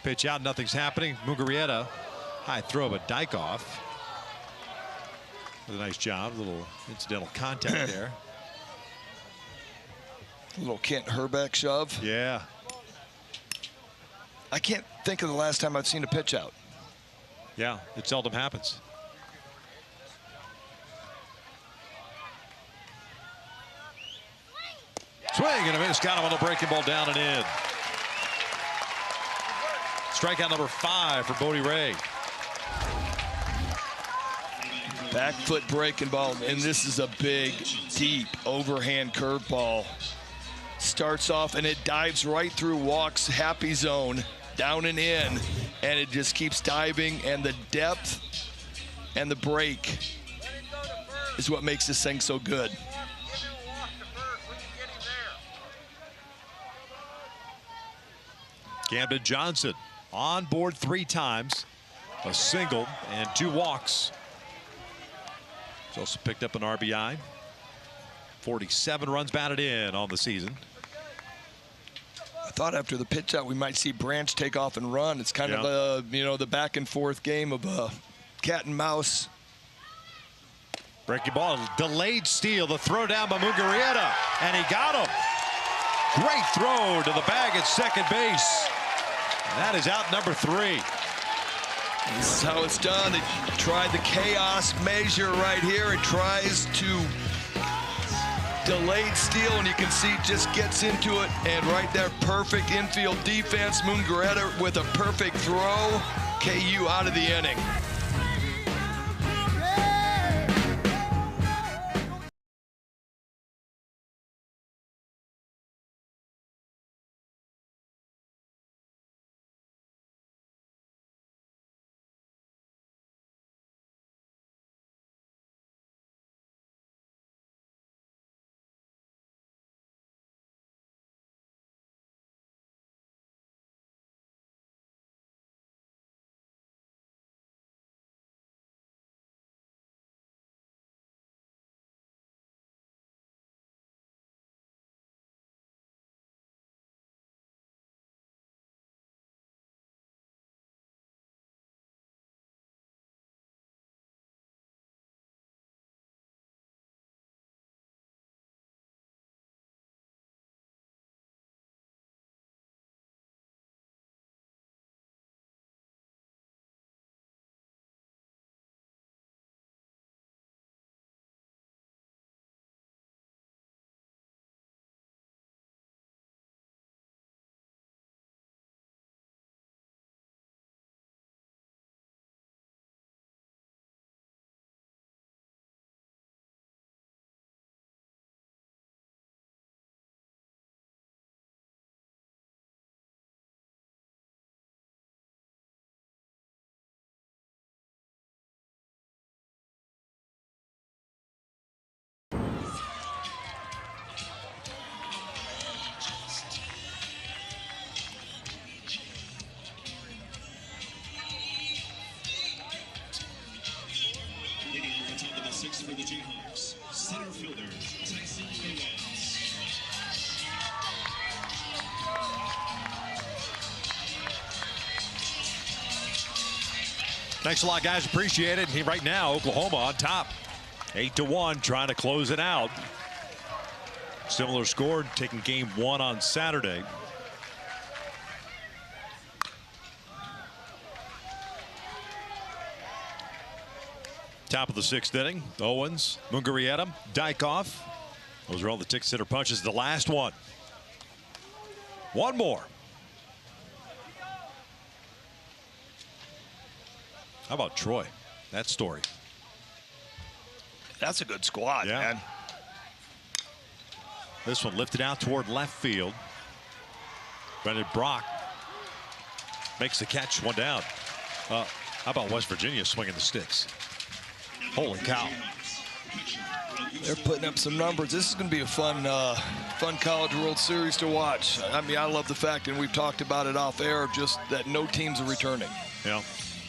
Pitch out, nothing's happening. Mugarieta, high throw, but Dykoff with a nice job. A little incidental contact there. A little Kent Herbeck shove. Yeah. I can't think of the last time I've seen a pitch out. Yeah, it seldom happens. Swing and a miss. Got him on the breaking ball, down and in. Strikeout number 5 for Bodie Ray. Back foot breaking ball, and this is a big, deep overhand curveball. Starts off and it dives right through Walk's happy zone, down and in, and it just keeps diving, and the depth and the break is what makes this thing so good. Camden Johnson on board 3 times, a single and 2 walks. He's also picked up an RBI. 47 runs batted in on the season. I thought after the pitch out we might see Branch take off and run. It's kind of a, the back and forth game of cat and mouse. Breaking ball, delayed steal, the throw down by Mugarieta, and he got him. Great throw to the bag at second base. That is out number 3. This is how it's done. They tried the chaos measure right here. It tries to delayed steal, and you can see just gets into it, and right there, perfect infield defense. Mugarieta with a perfect throw. KU out of the inning. For the Jayhawks, center fielder Tyson Gomez. Thanks a lot, guys. Appreciate it. Right now, Oklahoma on top, 8-1, trying to close it out. Similar score, taking game 1 on Saturday. Top of the 6th inning, Owens, Mugarieta, Dykoff, Those are all the ticket sitter punches. The last one. One more. How about Troy? That story. That's a good squad, man. This one lifted out toward left field. Brendan Brock makes the catch, one down. How about West Virginia swinging the sticks? Holy cow. They're putting up some numbers. This is going to be a fun College World Series to watch. I mean, I love the fact, and we've talked about it off air, just that no teams are returning. Yeah.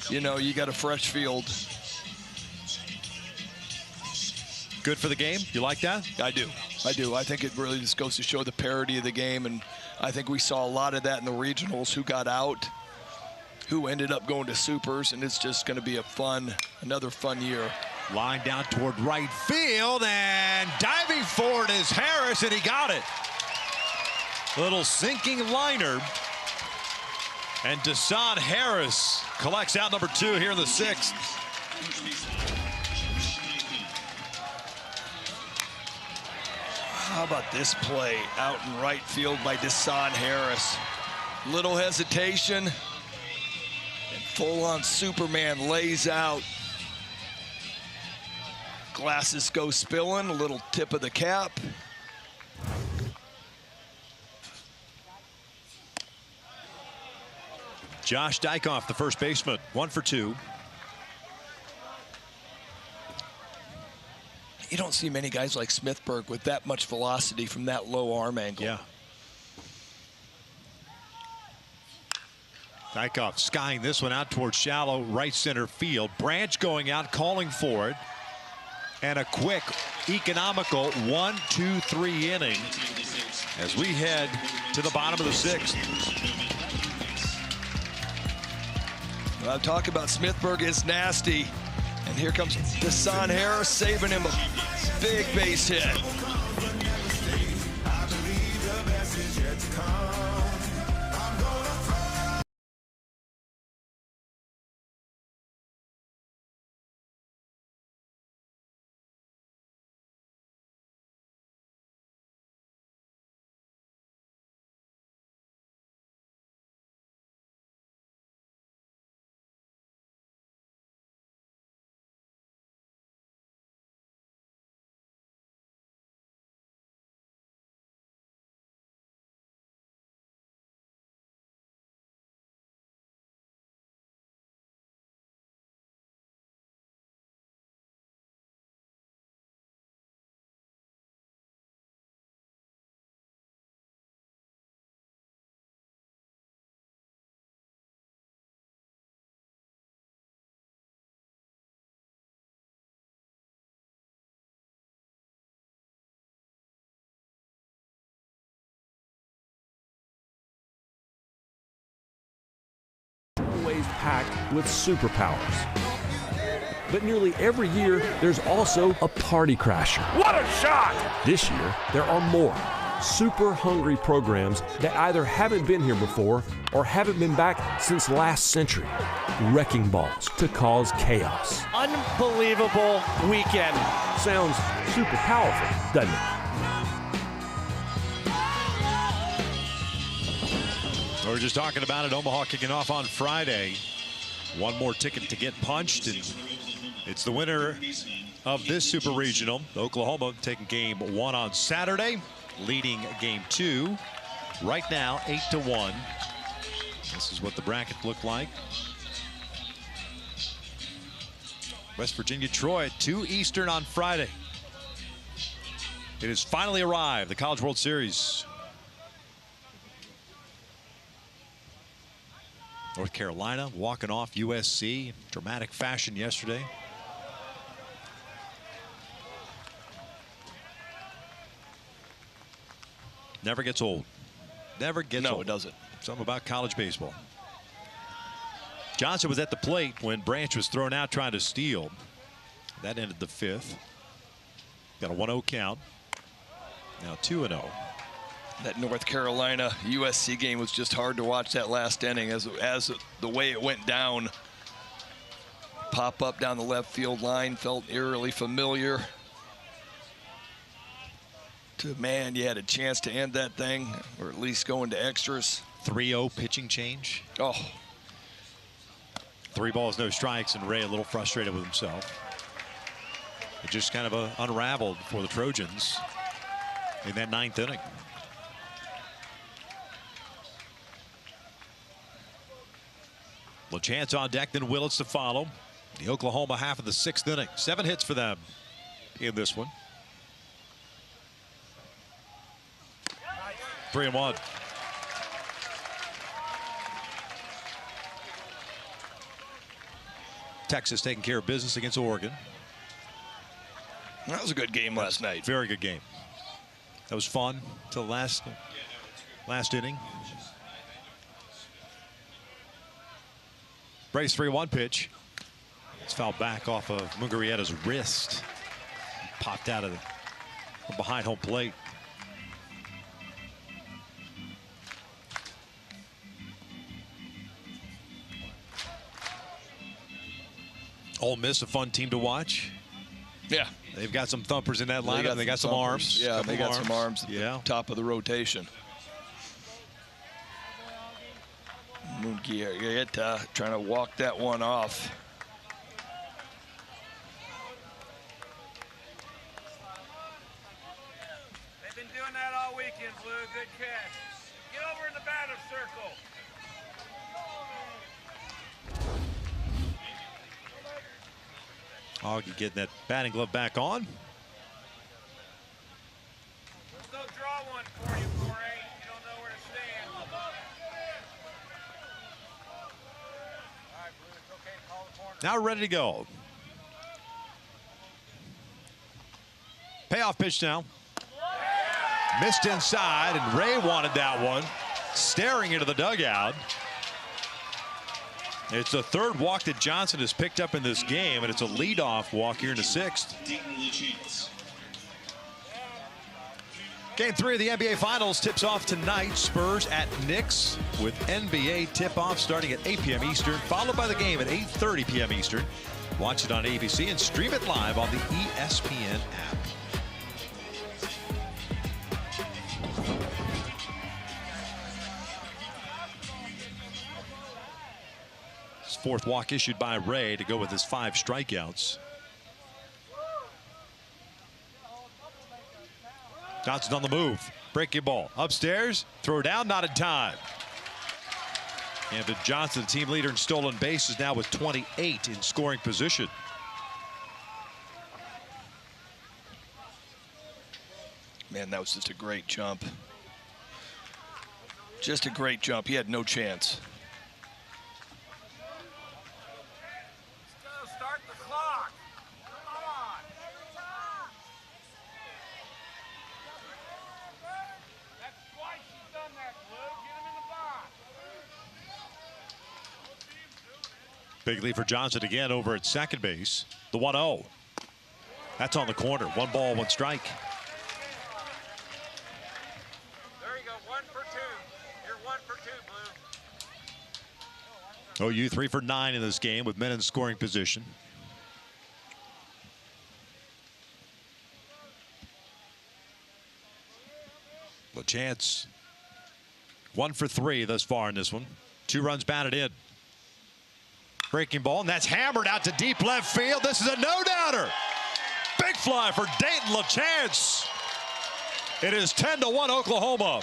You know, you got a fresh field. Good for the game? You like that? I do. I think it really just goes to show the parity of the game, and I think we saw a lot of that in the regionals, who got out, who ended up going to supers, and it's just going to be another fun year. Line down toward right field, and diving forward is Harris, and he got it. Little sinking liner. And Deshaun Harris collects out number 2 here in the 6th. How about this play out in right field by Deshaun Harris? Little hesitation, and full-on Superman lays out. Glasses go spilling, a little tip of the cap. Josh Dykoff, the first baseman, 1 for 2. You don't see many guys like Smithburg with that much velocity from that low arm angle. Yeah. Dykoff skying this one out towards shallow right center field. Branch going out, calling for it. And a quick, economical 1-2-3 inning as we head to the bottom of the 6th. Well, talk about Smithburg is nasty. And here comes Deshaun Harris saving him a big base hit. Always packed with superpowers. But nearly every year, there's also a party crasher. What a shot! This year, there are more super hungry programs that either haven't been here before or haven't been back since last century. Wrecking balls to cause chaos. Unbelievable weekend. Sounds super powerful, doesn't it? We were just talking about it. Omaha kicking off on Friday. One more ticket to get punched, and it's the winner of this Super Regional. Oklahoma taking game 1 on Saturday, leading game 2. Right now, 8-1. This is what the bracket looked like. West Virginia, Troy at 2 Eastern on Friday. It has finally arrived, the College World Series. North Carolina walking off USC in dramatic fashion yesterday. Never gets old. Never gets old. No, it doesn't. Something about college baseball. Johnson was at the plate when Branch was thrown out trying to steal. That ended the 5th. Got a 1-0 count. Now 2-0. That North Carolina USC game was just hard to watch that last inning as the way it went down. Pop up down the left field line felt eerily familiar Man, you had a chance to end that thing, or at least go into extras. 3-0 pitching change. Oh. 3 balls, no strikes, and Ray a little frustrated with himself. It just kind of unraveled for the Trojans in that 9th inning. LeChance on deck, then Willits to follow. The Oklahoma half of the 6th inning. 7 hits for them in this one. 3-1. Texas taking care of business against Oregon. That was a good game last night. Very good game. That was fun till last inning. Brace 3-1 pitch. It's fouled back off of Mungarieta's wrist. Popped out of from behind home plate. Ole Miss, a fun team to watch. Yeah. They've got some thumpers in that lineup. They got some arms. Yeah, they got some arms at the top of the rotation. Mungarieta trying to walk that one off. They've been doing that all weekend, Blue. Good catch. Get over in the batter's circle. Augie getting that batting glove back on. Let's go draw one for you, 4-8. You don't know where to stand. All right, Blue, it's okay. Call the corner. Now we're ready to go. Payoff pitch now. Missed inside, and Ray wanted that one. Staring into the dugout. It's the 3rd walk that Johnson has picked up in this game, and it's a leadoff walk here in the 6th. Game 3 of the NBA Finals tips off tonight. Spurs at Knicks with NBA tip-off starting at 8 p.m. Eastern, followed by the game at 8:30 p.m. Eastern. Watch it on ABC and stream it live on the ESPN app. His 4th walk issued by Ray to go with his 5 strikeouts. Johnson on the move. Breaking ball. Upstairs. Throw down. Not in time. And Johnson, the team leader in stolen bases, now with 28 in scoring position. Man, that was just a great jump. Just a great jump. He had no chance. Let's go. Start the clock. Come on. That's twice you've done that, Blue. Get him in the box. Big lead for Johnson again over at second base. The 1-0. That's on the corner. 1 ball, 1 strike. There you go. 1 for 2. You're 1 for 2, Blue. OU 3 for 9 in this game with men in scoring position. LeChance 1 for 3 thus far in this one. 2 runs batted in. Breaking ball, and that's hammered out to deep left field. This is a no-doubter. Big fly for Dayton LeChance. It is 10-1 Oklahoma.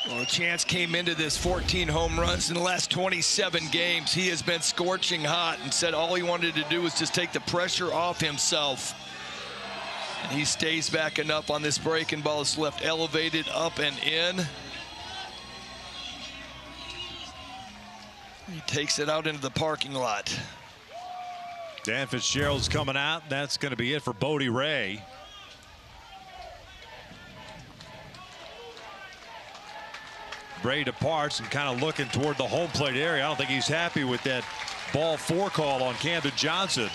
Well, Chance came into this 14 home runs in the last 27 games. He has been scorching hot and said all he wanted to do was just take the pressure off himself. And he stays back and up on this breaking ball. It's left elevated up and in. He takes it out into the parking lot. Dan Fitzgerald's coming out. That's going to be it for Bodie Ray. Brady departs and kind of looking toward the home plate area. I don't think he's happy with that ball 4 call on Camden Johnson.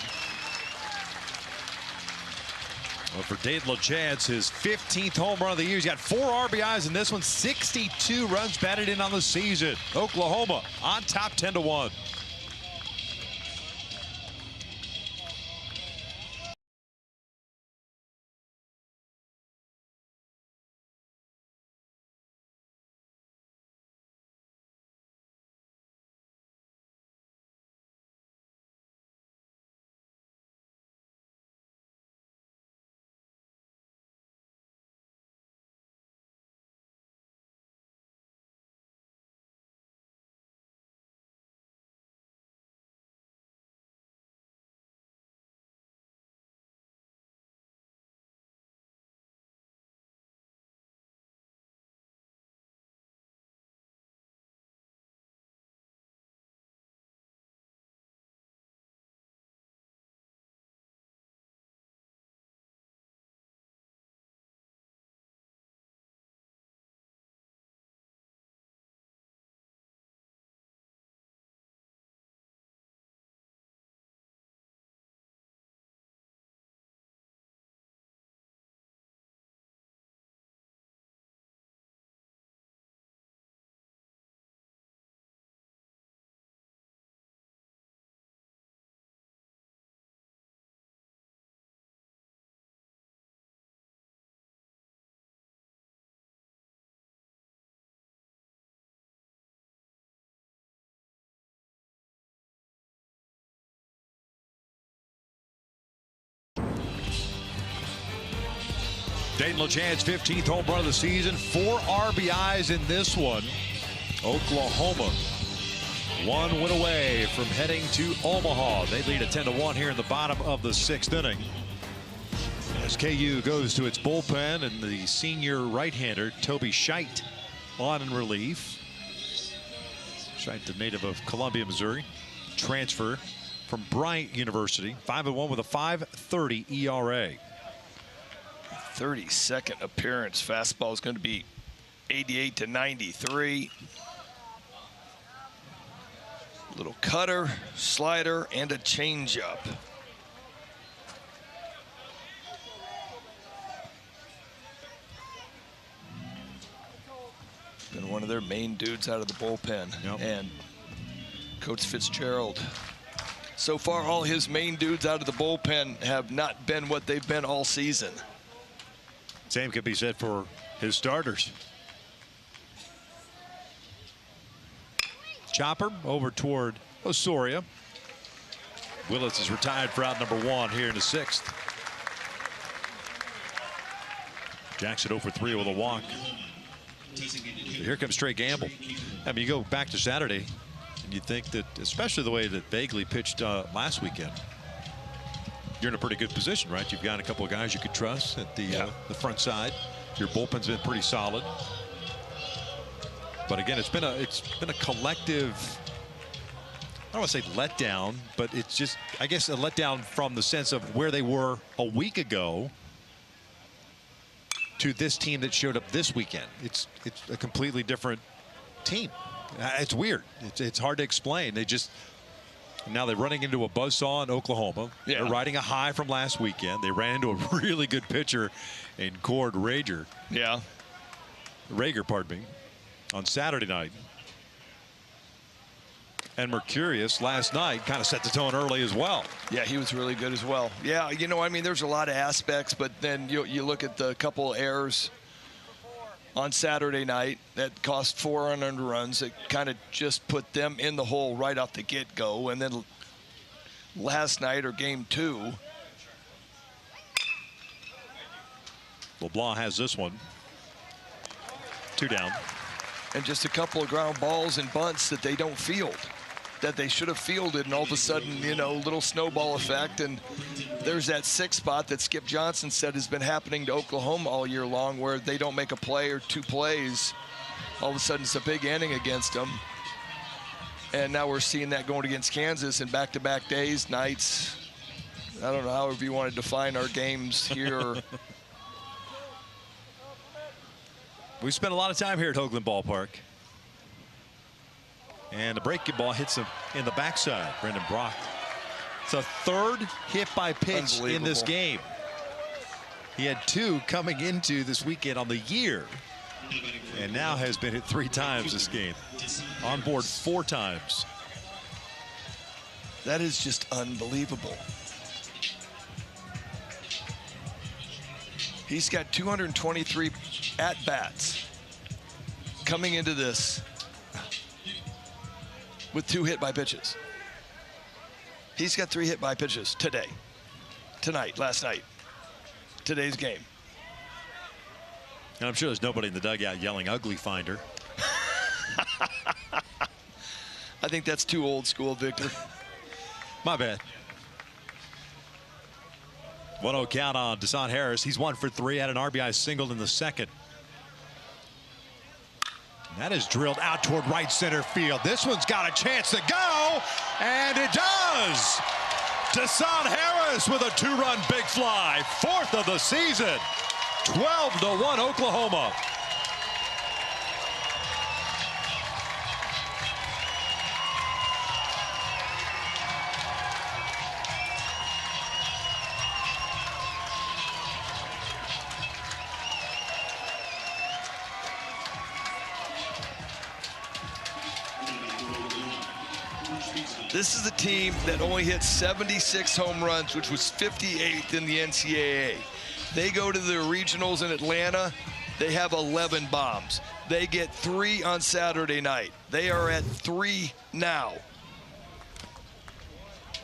Well, for Dayton LeChance, his 15th home run of the year. He's got 4 RBIs in this one, 62 runs batted in on the season. Oklahoma on top 10-1. Dayton LeChance, 15th home run of the season, 4 RBIs in this one. Oklahoma 1 win away from heading to Omaha. They lead at 10-1 here in the bottom of the 6th inning. As KU goes to its bullpen, and the senior right-hander Toby Scheidt on in relief. Scheidt, the native of Columbia, Missouri, transfer from Bryant University, 5-1 with a 5.30 ERA. 32nd appearance. Fastball is going to be 88 to 93. Little cutter, slider, and a changeup. Been one of their main dudes out of the bullpen. Yep. And Coach Fitzgerald, so far all his main dudes out of the bullpen have not been what they've been all season. Same could be said for his starters. Chopper over toward Osoria. Willis is retired for out number 1 here in the 6th. Jackson 0 for 3 with a walk. Here comes Trey Gamble. I mean, you go back to Saturday, and you think that, especially the way that Bagley pitched last weekend, you're in a pretty good position, right? You've got a couple of guys you could trust at the front side. Your bullpen's been pretty solid. But again, it's been a collective, I don't want to say letdown, but it's just, I guess, a letdown from the sense of where they were a week ago to this team that showed up this weekend. It's a completely different team. It's weird. It's hard to explain. Now they're running into a buzzsaw in Oklahoma. Yeah. They're riding a high from last weekend. They ran into a really good pitcher in Cord Rager. Yeah. Rager, pardon me, on Saturday night. And Mercurius last night kind of set the tone early as well. Yeah, he was really good as well. Yeah, you know, I mean, there's a lot of aspects, but then you look at the couple errors on Saturday night that cost 4 unearned runs. It kind of just put them in the hole right off the get-go. And then last night, or game 2, LeBlanc has this one. 2 down. And just a couple of ground balls and bunts that they don't field, that they should have fielded, and all of a sudden, you know, little snowball effect. And there's that 6 spot that Skip Johnson said has been happening to Oklahoma all year long, where they don't make a play or 2 plays. All of a sudden, it's a big inning against them. And now we're seeing that going against Kansas in back-to-back days, nights. I don't know, however you want to define our games here. We spent a lot of time here at Hoagland Ballpark. And the breaking ball hits him in the backside, Brendan Brock. It's a third hit by pitch in this game. He had 2 coming into this weekend on the year, and now has been hit 3 times this game. On board 4 times. That is just unbelievable. He's got 223 at-bats coming into this with 2 hit by pitches. He's got 3 hit by pitches today, tonight, last night, today's game. And I'm sure there's nobody in the dugout yelling ugly finder. I think that's too old school, Victor. My bad. 1-0 count on Desan Harris. He's 1 for 3, had an RBI single in the second. And that is drilled out toward right center field. This one's got a chance to go, and it does. Desan Harris with a 2-run big fly, 4th of the season. 12-1 Oklahoma. This is a team that only hit 76 home runs, which was 58th in the NCAA. They go to the regionals in Atlanta. They have 11 bombs. They get 3 on Saturday night. They are at 3 now.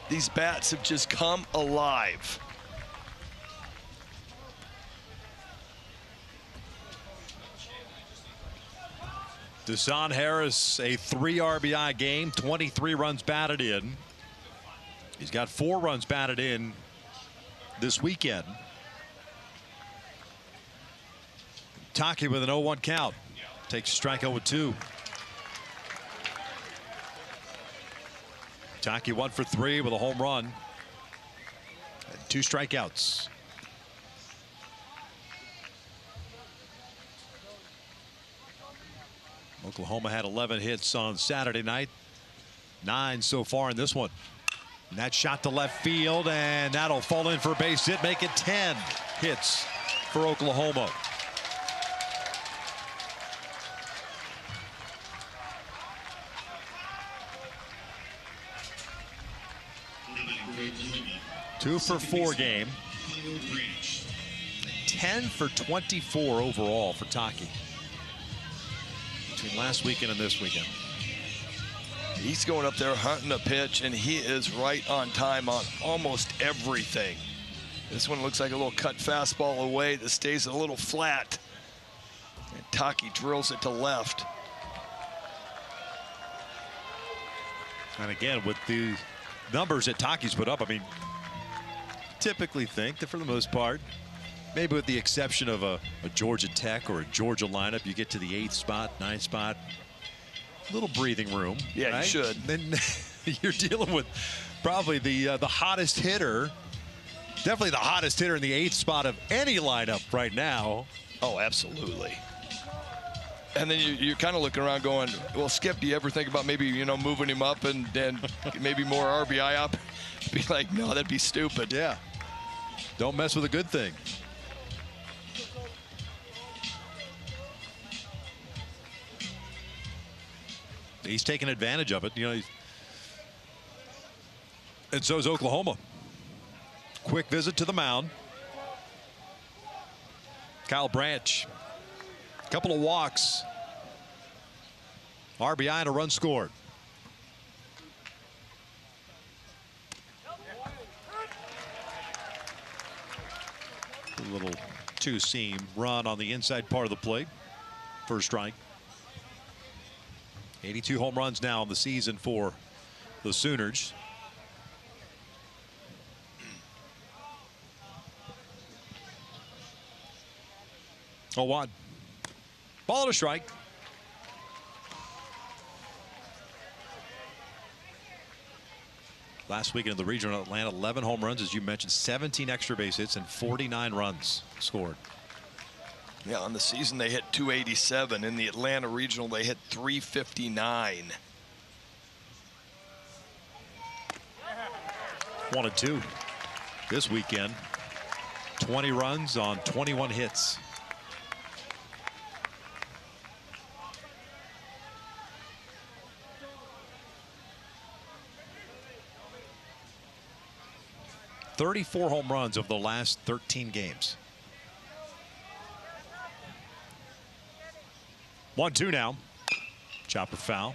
These bats have just come alive. Desan Harris, a 3 RBI game, 23 runs batted in. He's got 4 runs batted in this weekend. Taki with an 0-1 count. Takes a strikeout with 2. Taki 1 for 3 with a home run. And 2 strikeouts. Oklahoma had 11 hits on Saturday night. 9 so far in this one. And that shot to left field, and that'll fall in for a base hit, make it 10 hits for Oklahoma. Two for 4 game. 10 for 24 overall for Taki. Between last weekend and this weekend. He's going up there hunting a pitch, and he is right on time on almost everything. This one looks like a little cut fastball away that stays a little flat. And Taki drills it to left. And again, with the numbers that Taki's put up, I mean, typically think that for the most part, maybe with the exception of a Georgia Tech or a Georgia lineup, you get to the 8th spot, 9th spot, little breathing room. Yeah, right? you should. Then you're dealing with probably the hottest hitter, definitely the hottest hitter in the 8th spot of any lineup right now. Oh, absolutely. And then you're kind of looking around going, well, Skip, do you ever think about maybe, moving him up and maybe more RBI up? Be like, no, that'd be stupid. Yeah. Don't mess with a good thing. He's taking advantage of it, and so is Oklahoma. Quick visit to the mound. Kyle Branch, a couple of walks, RBI and a run scored. A little 2-seam run on the inside part of the plate for a strike. 82 home runs now in the season for the Sooners. Oh, 1. Ball and a strike. Last weekend in the regional Atlanta, 11 home runs, as you mentioned, 17 extra base hits, and 49 runs scored. Yeah, on the season they hit 287. In the Atlanta regional, they hit 359. 1-2 this weekend. 20 runs on 21 hits. .34 home runs over the last 13 games. 1-2 now. Chopper foul.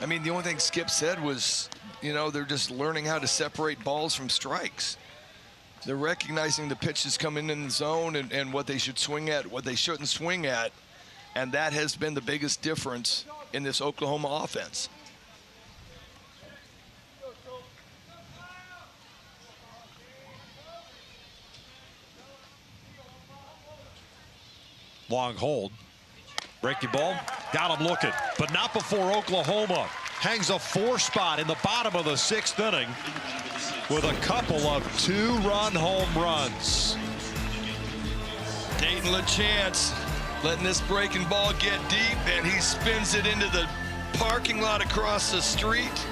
I mean, the only thing Skip said was, you know, they're just learning how to separate balls from strikes. They're recognizing the pitches coming in the zone and what they should swing at, what they shouldn't swing at. And that has been the biggest difference in this Oklahoma offense. Long hold. Breaking ball. Got him looking, but not before Oklahoma hangs a 4 spot in the bottom of the 6th inning with a couple of 2-run home runs. Dayton LaChance letting this breaking ball get deep, and he spins it into the parking lot across the street.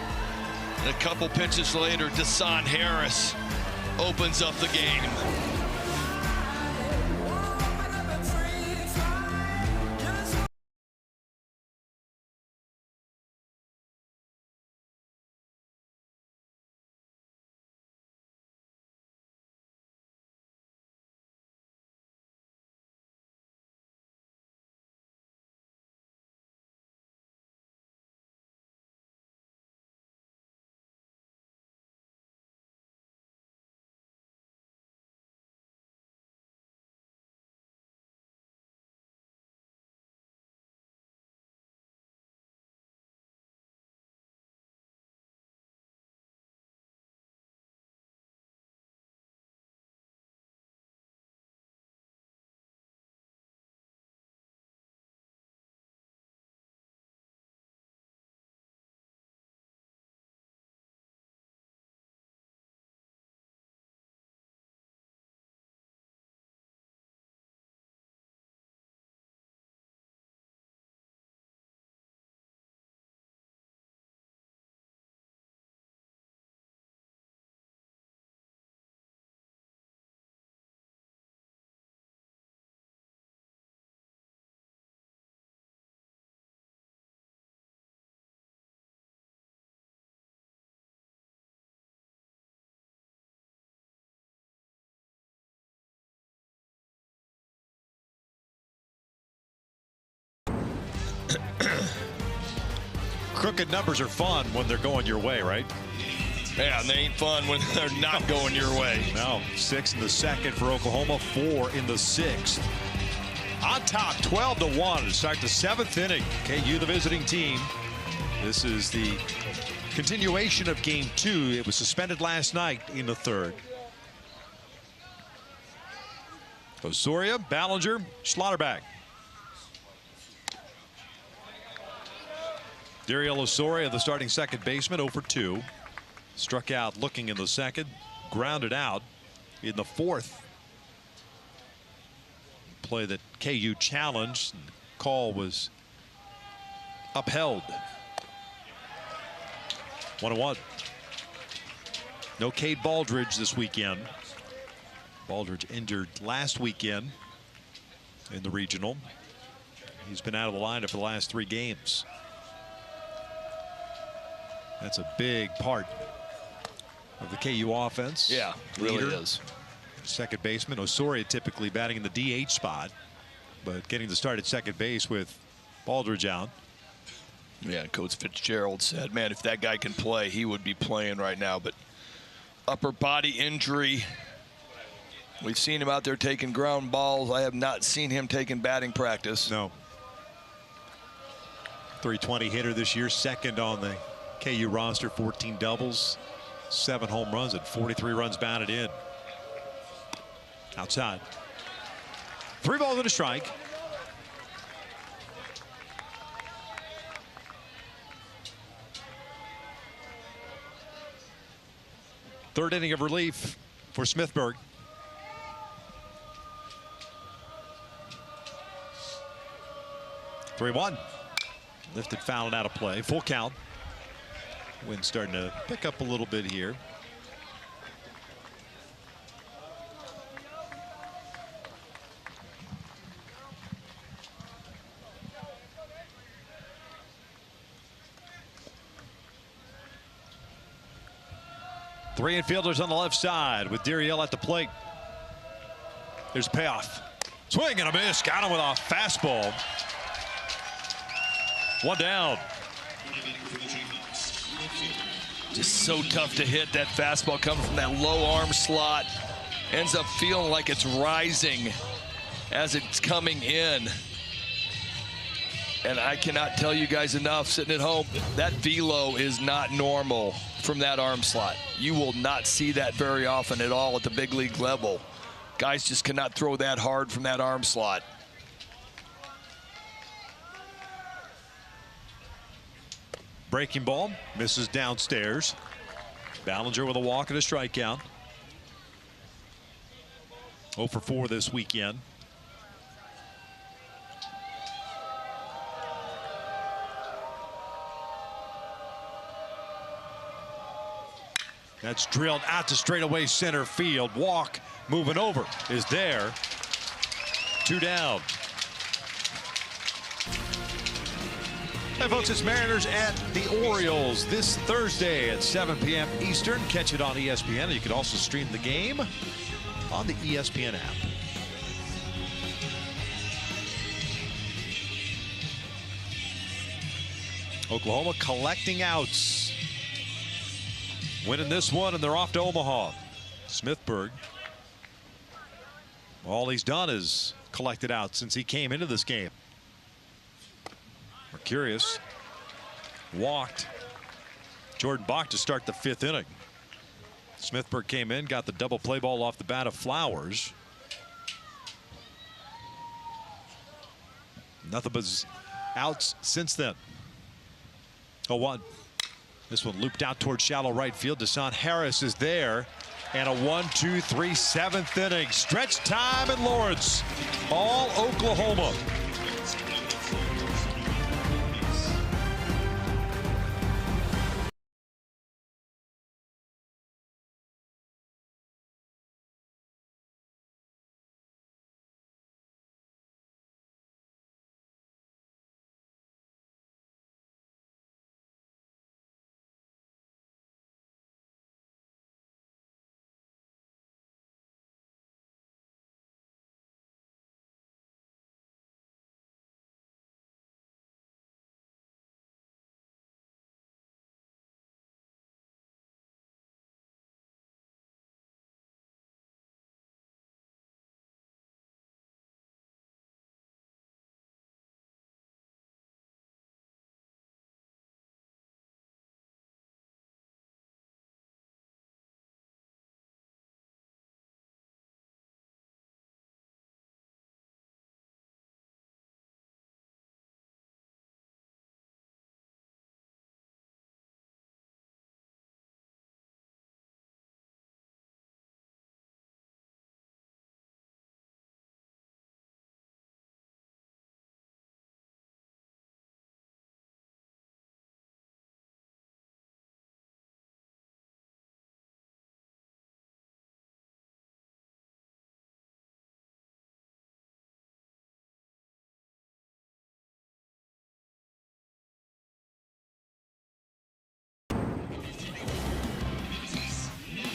And a couple pitches later, Desan Harris opens up the game. Crooked numbers are fun when they're going your way, right? Yeah, and they ain't fun when they're not going your way. No, 6 in the 2nd for Oklahoma, 4 in the 6th. On top, 12-1 to start the 7th inning. KU, the visiting team. This is the continuation of game 2. It was suspended last night in the 3rd. Osorio, Ballinger, Schlotterbeck. Dariel Osorio, the starting second baseman, 0 for 2. Struck out looking in the 2nd, grounded out in the 4th. Play that KU challenged, and the call was upheld. 1-1. No Cade Baldridge this weekend. Baldridge injured last weekend in the regional. He's been out of the lineup for the last 3 games. That's a big part of the KU offense. Yeah, really Leader, is. Second baseman. Osorio typically batting in the DH spot, but getting the start at second base with Baldridge out. Yeah, Coach Fitzgerald said, man, if that guy can play, he would be playing right now. But upper body injury. We've seen him out there taking ground balls. I have not seen him taking batting practice. No. 320 hitter this year, 2nd on the KU roster, 14 doubles, 7 home runs, and 43 runs batted in. Outside. 3 balls and a strike. Third inning of relief for Smithburg. Three-one. Lifted foul and out of play. Full count. Wind starting to pick up a little bit here. Three infielders on the left side with Dariel at the plate. There's a payoff. Swing and a miss. Got him with a fastball. One down. Just so tough to hit. That fastball coming from that low arm slot. Ends up feeling like it's rising as it's coming in. And I cannot tell you guys enough, sitting at home, that velo is not normal from that arm slot. You will not see that very often at all at the big league level. Guys just cannot throw that hard from that arm slot. Breaking ball, misses downstairs. Ballinger with a walk and a strikeout. 0 for 4 this weekend. That's drilled out to straightaway center field. Walk moving over is there. 2 down. Hey folks, it's Mariners at the Orioles this Thursday at 7 p.m. Eastern. Catch it on ESPN. You can also stream the game on the ESPN app. Oklahoma collecting outs. Winning this one, and they're off to Omaha. Smithburg, all he's done is collected out since he came into this game. Mercurius walked Jordan Bach to start the 5th inning. Smithburg came in, got the double play ball off the bat of Flowers. Nothing but outs since then. 0-1. This one looped out towards shallow right field. Deshaun Harris is there. And a 1-2-3 7th inning. Stretch time in Lawrence. All Oklahoma.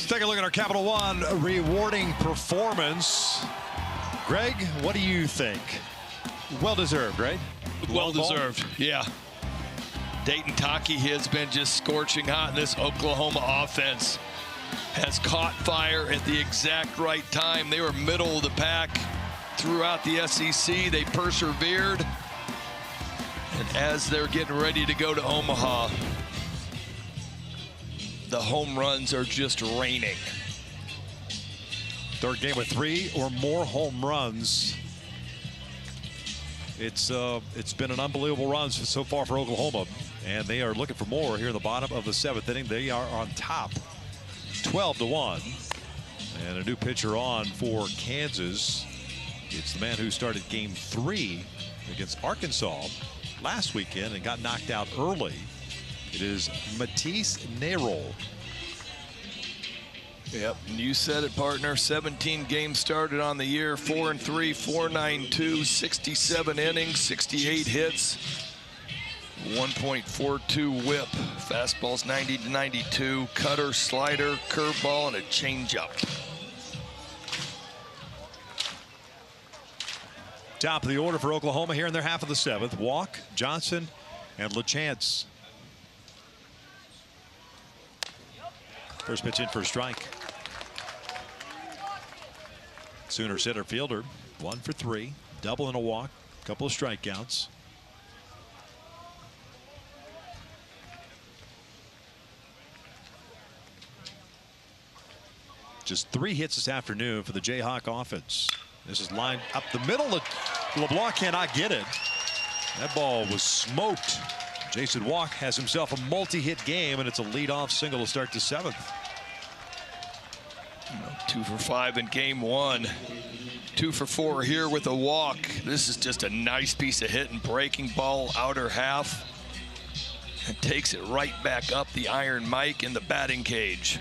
Let's take a look at our Capital One rewarding performance. Greg, what do you think? Well deserved, right? Well deserved, yeah. Dayton Taki has been just scorching hot in this Oklahoma offense. Has caught fire at the exact right time. They were middle of the pack throughout the SEC. They persevered. And as they're getting ready to go to Omaha, the home runs are just raining. Third game with 3 or more home runs. It's been an unbelievable run so far for Oklahoma, and they are looking for more here in the bottom of the 7th inning. They are on top, 12-1, and a new pitcher on for Kansas. It's the man who started game 3 against Arkansas last weekend and got knocked out early. It is Matisse Nerol. Yep, and you said it, partner. 17 games started on the year, 4-3, 4.92, 67 innings, 68 hits, 1.42 whip. Fastball's 90 to 92, cutter, slider, curveball, and a changeup. Top of the order for Oklahoma here in their half of the seventh. Walk, Johnson, and LaChance. First pitch in for a strike. Sooner center fielder, 1 for 3, double and a walk, couple of strikeouts. Just 3 hits this afternoon for the Jayhawk offense. This is lined up the middle. LeBlanc cannot get it. That ball was smoked. Jason Walk has himself a multi-hit game, and it's a leadoff single to start the 7th. 2 for 5 in game 1. 2 for 4 here with a walk. This is just a nice piece of hitting. Breaking ball, outer half. And takes it right back up the Iron Mike in the batting cage.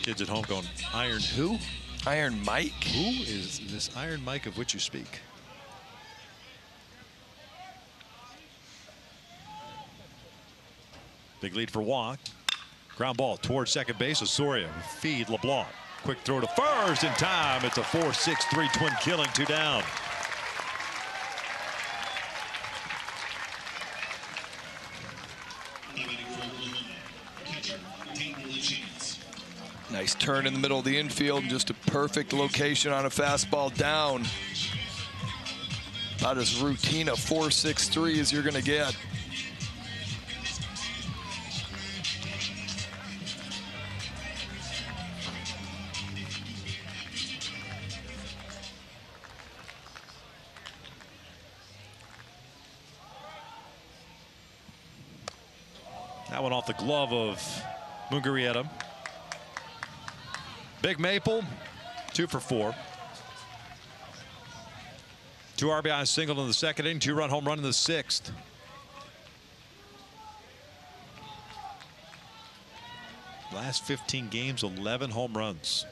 Kids at home going, Iron who? Iron Mike? Who is this Iron Mike of which you speak? Big lead for Walk. Ground ball towards second base. Osorio feed LeBlanc. Quick throw to first in time. It's a 4-6-3 twin killing, 2 down. Nice turn in the middle of the infield. Just a perfect location on a fastball down. About as routine a 4-6-3 as you're going to get. That one off the glove of Mugarieta. Big Maple, 2 for 4. 2 RBI single in the second inning, 2-run home run in the 6th. Last 15 games, 11 home runs.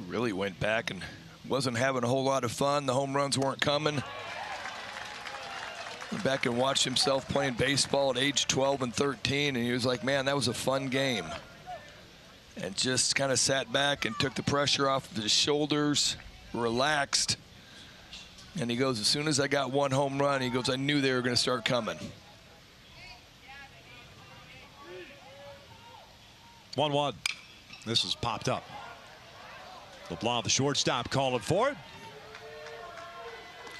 Really went back and wasn't having a whole lot of fun. The home runs weren't coming. Went back and watched himself playing baseball at age 12 and 13, and he was like, man, that was a fun game. And just kind of sat back and took the pressure off of his shoulders, relaxed. And he goes, as soon as I got 1 home run, he goes, I knew they were going to start coming. 1-1. This is popped up. LeBlanc, the shortstop, calling for it.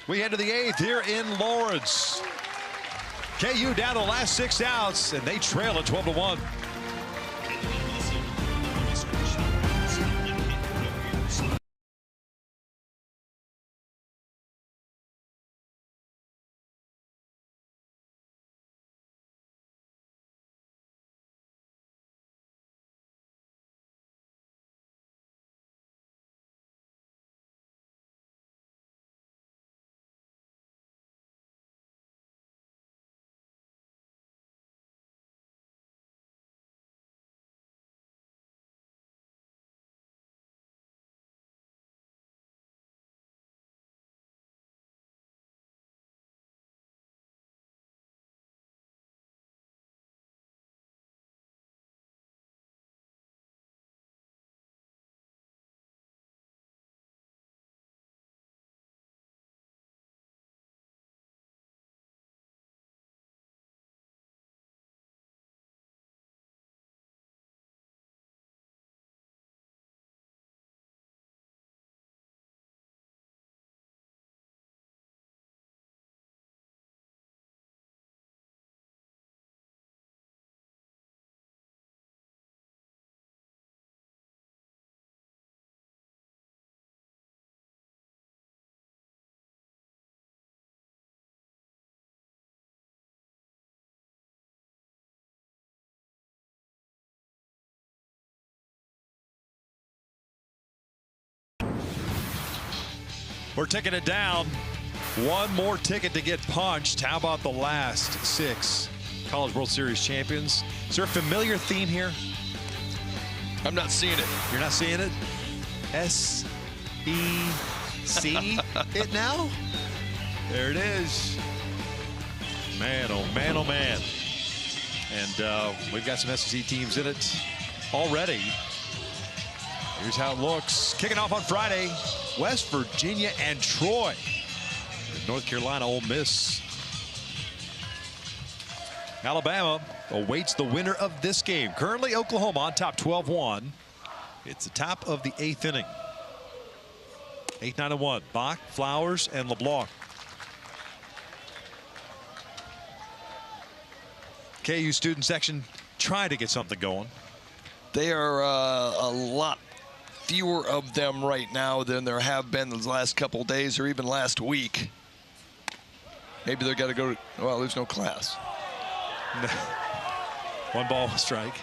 We head to the 8th here in Lawrence. KU down to the last 6 outs, and they trail at 12-1. We're ticking it down. One more ticket to get punched. How about the last 6 College World Series champions? Is there a familiar theme here? I'm not seeing it. You're not seeing it? S-E-C it now? There it is. Man, oh man, oh man. And we've got some SEC teams in it already. Here's how it looks. Kicking off on Friday, West Virginia and Troy. North Carolina, Ole Miss. Alabama awaits the winner of this game. Currently, Oklahoma on top 12-1. It's the top of the 8th inning. 8-9-1. Bach, Flowers, and LeBlanc. KU student section trying to get something going. They are a lot fewer of them right now than there have been the last couple of days or even last week. Maybe they've got to go to, well, there's no class. One ball, strike.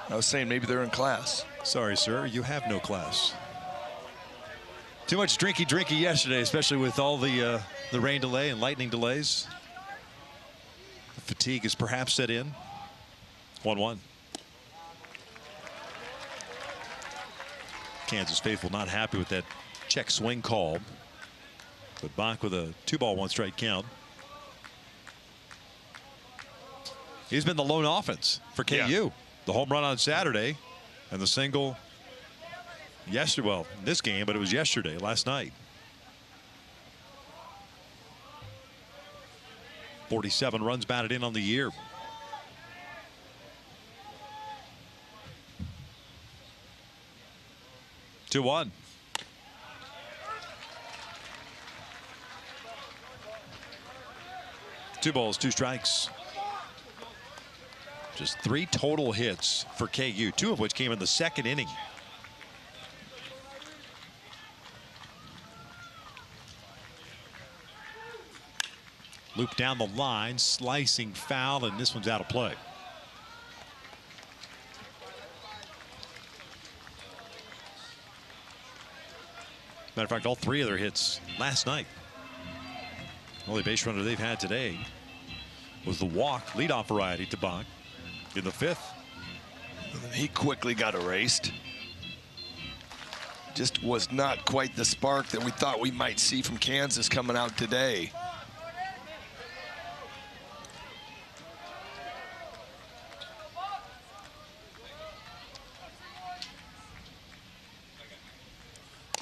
I was saying maybe they're in class. Sorry, sir, you have no class. Too much drinky yesterday, especially with all the rain delay and lightning delays. The fatigue has perhaps set in. 1-1. Kansas faithful not happy with that check swing call. But Bach with a 2-ball, 1-strike count. He's been the lone offense for KU. Yeah. The home run on Saturday and the single yesterday. Well, in this game, but it was yesterday, last night. 47 runs batted in on the year. Two one. Two balls, 2 strikes. Just 3 total hits for KU, 2 of which came in the 2nd inning. Loop down the line, slicing foul, and this one's out of play. Matter of fact, all 3 of their hits last night. Only base runner they've had today was the walk, leadoff variety to Bach in the 5th. He quickly got erased. Just was not quite the spark that we thought we might see from Kansas coming out today.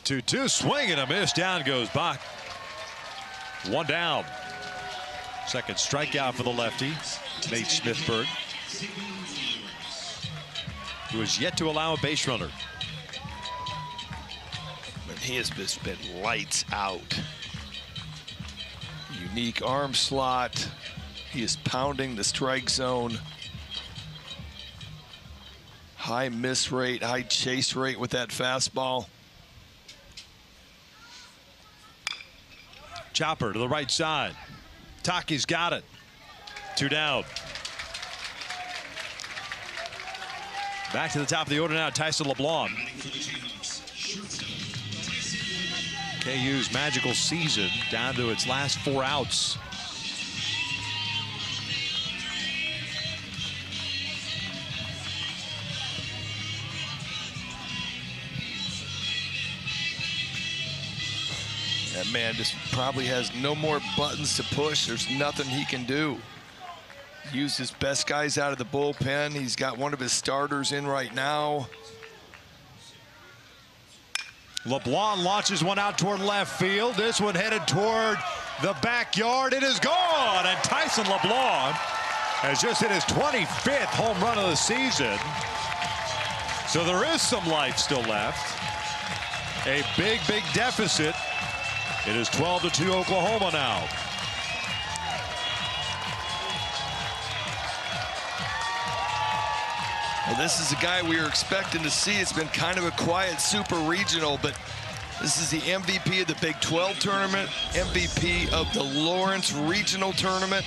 Two, swing and a miss. Down goes Bach. 1 down. Second strikeout for the lefty, Nate Smithburg, who has yet to allow a base runner. And he has just been lights out. Unique arm slot. He is pounding the strike zone. High miss rate, high chase rate with that fastball. Chopper to the right side. Taki's got it. 2 down. Back to the top of the order now, Tyson LeBlanc. KU's magical season down to its last 4 outs. That man just probably has no more buttons to push. There's nothing he can do. Used his best guys out of the bullpen. He's got one of his starters in right now. LeBlanc launches one out toward left field. This one headed toward the backyard. It is gone. And Tyson LeBlanc has just hit his 25th home run of the season. So there is some life still left. A big deficit. It is 12-2 Oklahoma now. Well, this is a guy we were expecting to see. It's been kind of a quiet super regional, but this is the MVP of the Big 12 tournament, MVP of the Lawrence Regional tournament.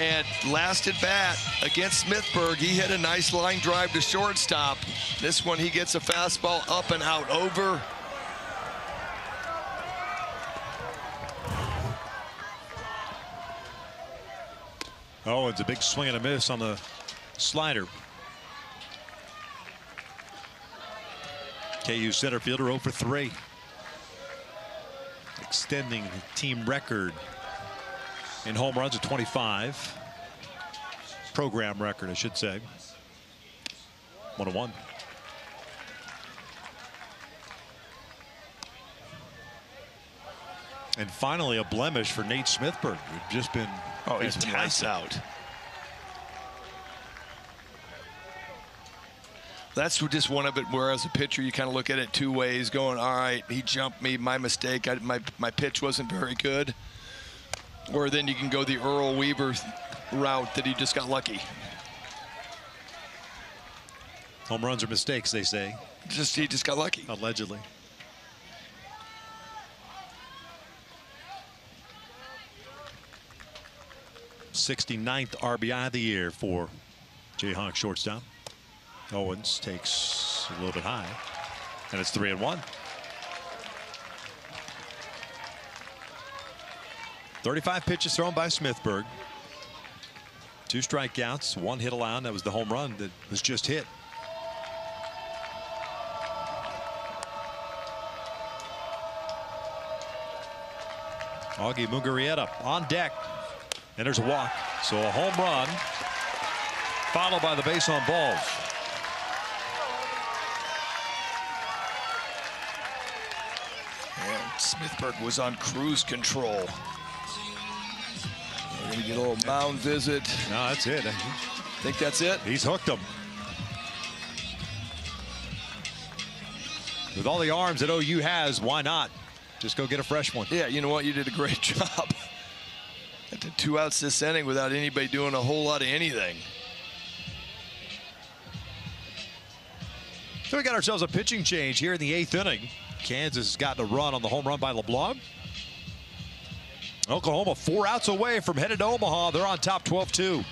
And last at bat against Smithburg, he hit a nice line drive to shortstop. This one, he gets a fastball up and out over. Oh, it's a big swing and a miss on the slider. KU center fielder 0 for 3. Extending the team record in home runs at 25. Program record, I should say. 1-1. And finally, a blemish for Nate Smithburg, who'd just been he's been lights out. That's just one of it where, as a pitcher, you kind of look at it two ways, going, all right, he jumped me, my mistake, my pitch wasn't very good. Or then you can go the Earl Weaver route that he just got lucky. Home runs are mistakes, they say. He just got lucky. Allegedly. '69th RBI of the year for Jayhawk shortstop. Owens takes a little bit high, and it's 3-1. 35 pitches thrown by Smithburg. 2 strikeouts, 1 hit allowed. That was the home run that was just hit. Augie Mugarieta on deck. And there's a walk. So a home run followed by the base on balls. And Smithburg was on cruise control. We're going to get a little mound visit. No, that's it. Think that's it? He's hooked him. With all the arms that OU has, why not? Just go get a fresh one. Yeah, you know what? You did a great job. At the 2 outs this inning without anybody doing a whole lot of anything. So we got ourselves a pitching change here in the 8th inning. Kansas has gotten a run on the home run by LeBlanc. Oklahoma 4 outs away from headed to Omaha. They're on top 12-2.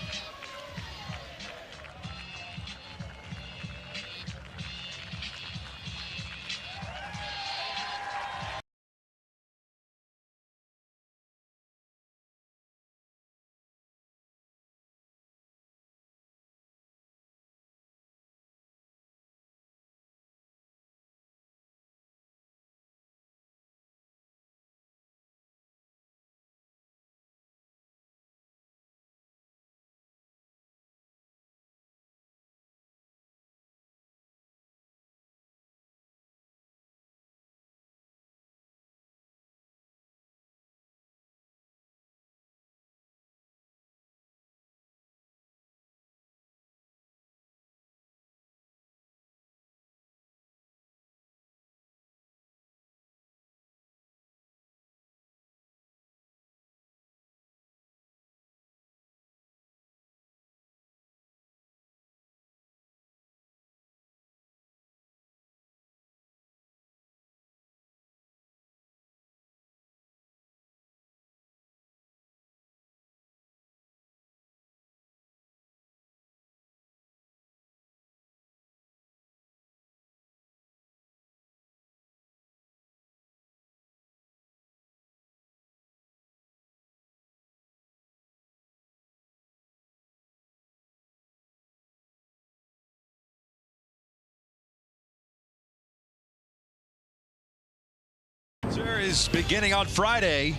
Series beginning on Friday.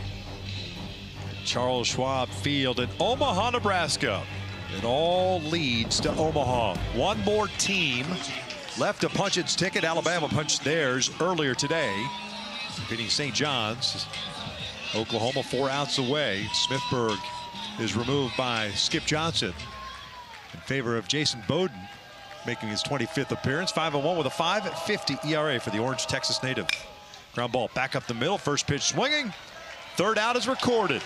Charles Schwab Field in Omaha, Nebraska. It all leads to Omaha. One more team left to punch its ticket. Alabama punched theirs earlier today, beating St. John's. Oklahoma 4 outs away. Smithburg is removed by Skip Johnson in favor of Jason Bowden, making his 25th appearance. 5-1 with a 5.50 ERA for the Orange Texas native. Ground ball back up the middle. First pitch swinging. 3rd out is recorded.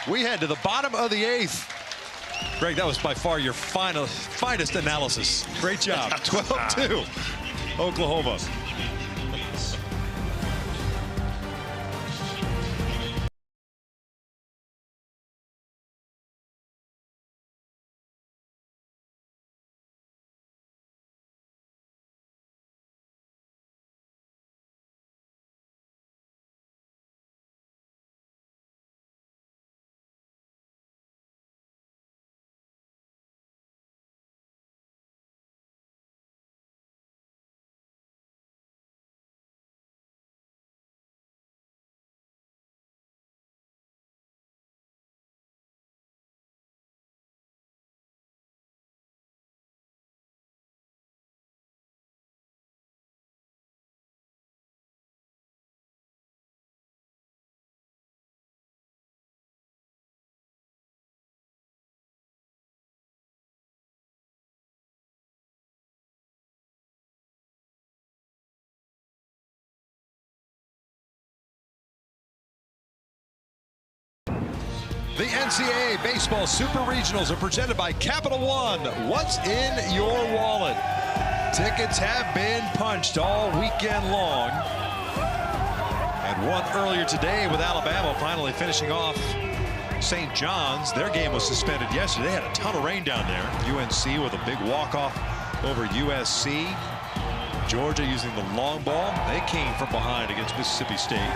We head to the bottom of the 8th. Greg, that was by far your finest analysis. Great job. 12-2 Oklahoma. The NCAA Baseball Super Regionals are presented by Capital One. What's in your wallet? Tickets have been punched all weekend long. And one earlier today with Alabama finally finishing off St. John's. Their game was suspended yesterday. They had a ton of rain down there. UNC with a big walk-off over USC. Georgia using the long ball. They came from behind against Mississippi State.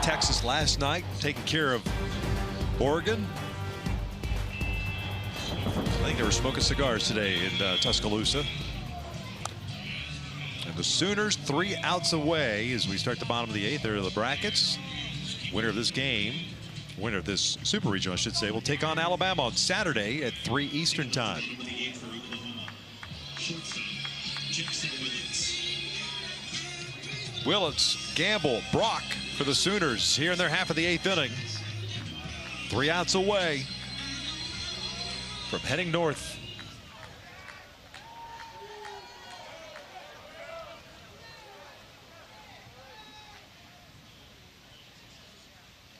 Texas last night taking care of Oregon. I think they were smoking cigars today in Tuscaloosa. And the Sooners 3 outs away as we start the bottom of the 8th. There are the brackets. Winner of this game, winner of this Super Regional, I should say, will take on Alabama on Saturday at 3 Eastern time. Willits, Gamble, Brock for the Sooners here in their half of the 8th inning. 3 outs away from heading north.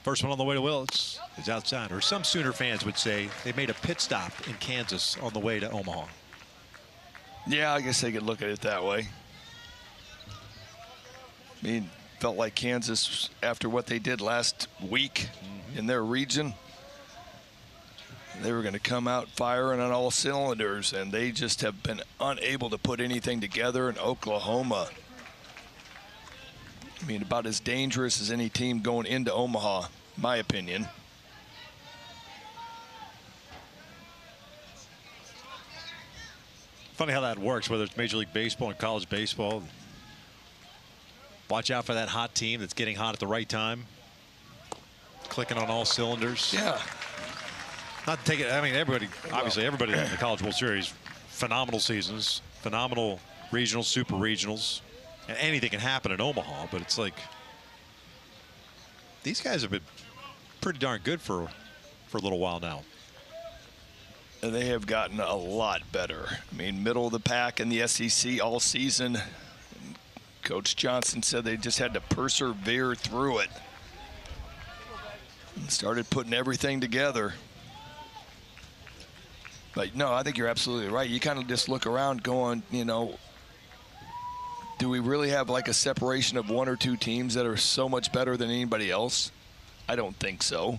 First one on the way to Willits is outside, or some Sooner fans would say they made a pit stop in Kansas on the way to Omaha. Yeah, I guess they could look at it that way. I mean, felt like Kansas, after what they did last week in their region, they were going to come out firing on all cylinders, and they just have been unable to put anything together in Oklahoma. I mean, about as dangerous as any team going into Omaha, in my opinion. Funny how that works, whether it's Major League Baseball and college baseball. Watch out for that hot team that's getting hot at the right time. Clicking on all cylinders. Yeah. Not to take it, I mean, everybody, obviously everybody in the College World Series, phenomenal seasons, phenomenal regionals, super regionals. And anything can happen in Omaha, but it's like these guys have been pretty darn good for a little while now. And they have gotten a lot better. I mean, middle of the pack in the SEC all season. Coach Johnson said they just had to persevere through it. And started putting everything together. But no, I think you're absolutely right. You kind of just look around going, you know, do we really have like a separation of 1 or 2 teams that are so much better than anybody else? I don't think so.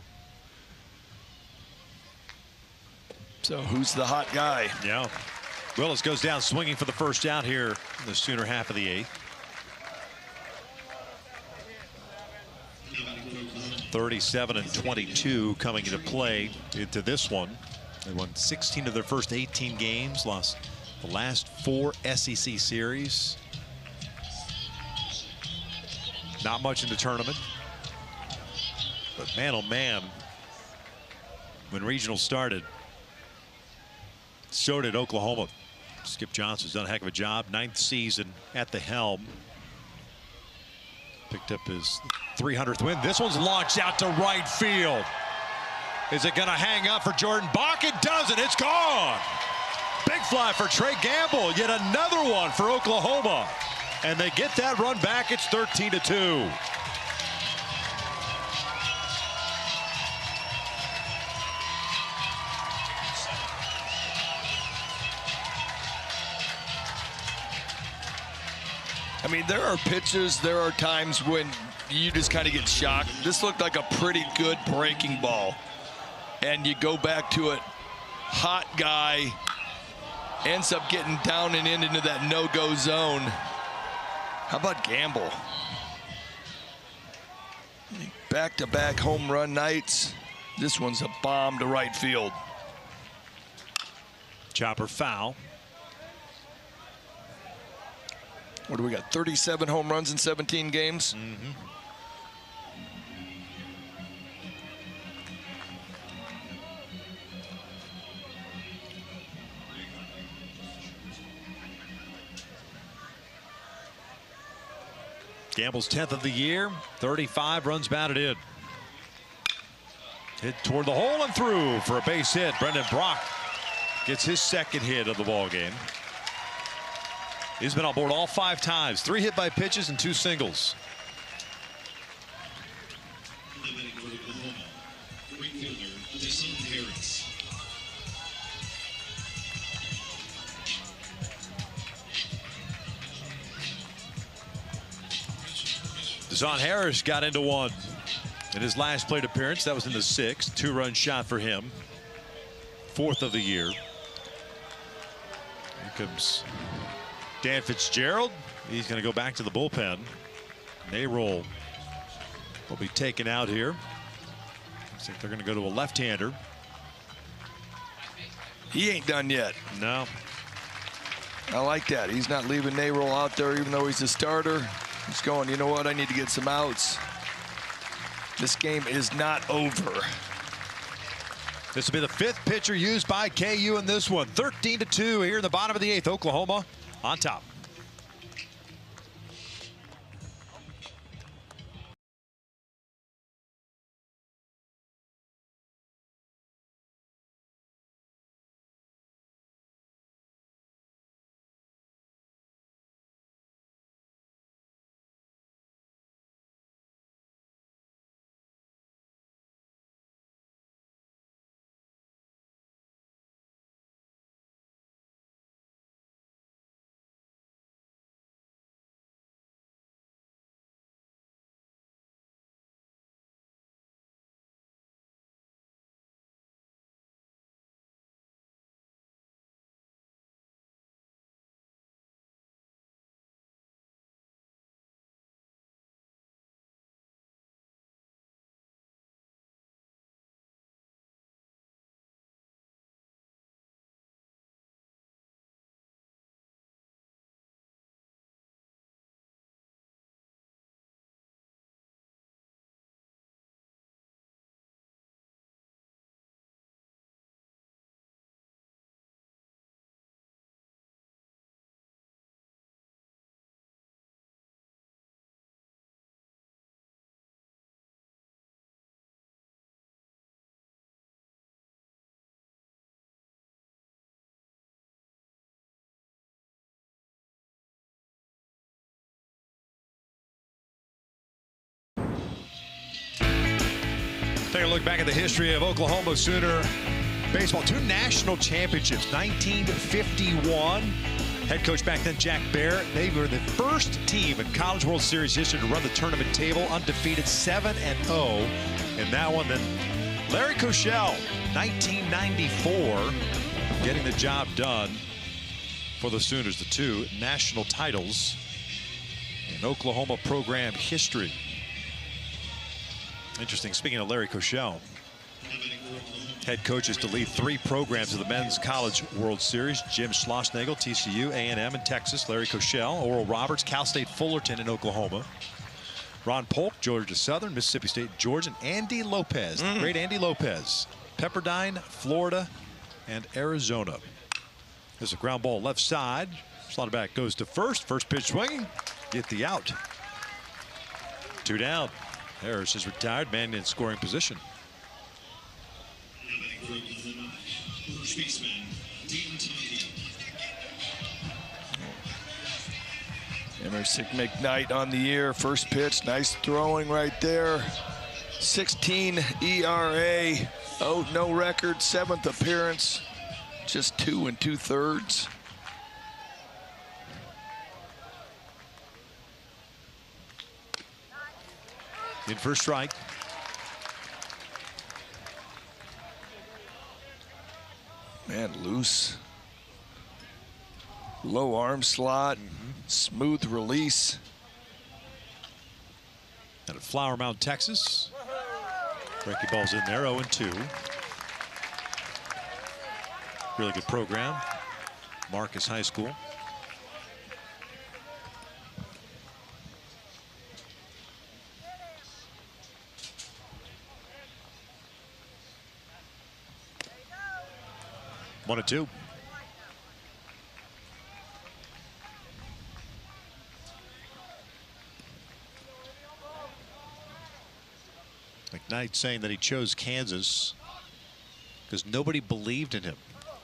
So who's the hot guy? Yeah. Willis goes down swinging for the first out here in the Sooner half of the 8th. 37-22 coming into play into this one. They won 16 of their first 18 games, lost the last 4 SEC series. Not much in the tournament. But man, oh man, when regional started, so did Oklahoma. Skip Johnson's done a heck of a job. 9th season at the helm. Picked up his 300th win. This one's launched out to right field. Is it going to hang up for Jordan Bach? It doesn't. It's gone. Big fly for Trey Gamble. Yet another one for Oklahoma. And they get that run back. It's 13-2. I mean, there are pitches, there are times when you just kind of get shocked. This looked like a pretty good breaking ball. And you go back to it, hot guy, ends up getting down and into that no-go zone. How about Gamble? Back-to-back home run nights. This one's a bomb to right field. Chopper foul. What do we got? 37 home runs in 17 games? Mm-hmm. Gamble's 10th of the year, 35 runs batted in. Hit toward the hole and through for a base hit. Brendan Brock gets his 2nd hit of the ball game. He's been on board all 5 times. 3 hit by pitches and 2 singles. Harris. Deshaun Harris got into one in his last plate appearance. That was in the 6th. 2-run shot for him. 4th of the year. Here comes Dan Fitzgerald. He's going to go back to the bullpen. Nayrol will be taken out here. I think they're going to go to a left-hander. He ain't done yet. No. I like that. He's not leaving Nayrol out there even though he's a starter. He's going, you know what, I need to get some outs. This game is not over. This will be the 5th pitcher used by KU in this one. 13-2 here in the bottom of the 8th. Oklahoma on top. Take a look back at the history of Oklahoma Sooner baseball. 2 national championships, 1951. Head coach back then, Jack Barrett. They were the first team in College World Series history to run the tournament table, undefeated 7-0 in that one. Then Larry Koshel, 1994, getting the job done for the Sooners. The 2 national titles in Oklahoma program history. Interesting. Speaking of Larry Koshel, head coaches to lead 3 programs of the Men's College World Series. Jim Schlossnagle, TCU, A&M in Texas. Larry Koshel, Oral Roberts, Cal State Fullerton in Oklahoma. Ron Polk, Georgia Southern, Mississippi State, Georgia. And Andy Lopez, the great Andy Lopez, Pepperdine, Florida, and Arizona. There's a ground ball left side. Slaughterback goes to first. First pitch swinging. Get the out. 2 down. Harris is retired, man in scoring position. Emerson McKnight on the year. First pitch, nice throwing right there. 16 ERA. Oh, no record. 7th appearance. Just 2 2/3. In for a strike. Man, loose. Low arm slot. Smooth release. Out of Flower Mound, Texas. Breaking balls in there, 0-2. Really good program. Marcus High School. One and 2. McKnight saying that he chose Kansas because nobody believed in him.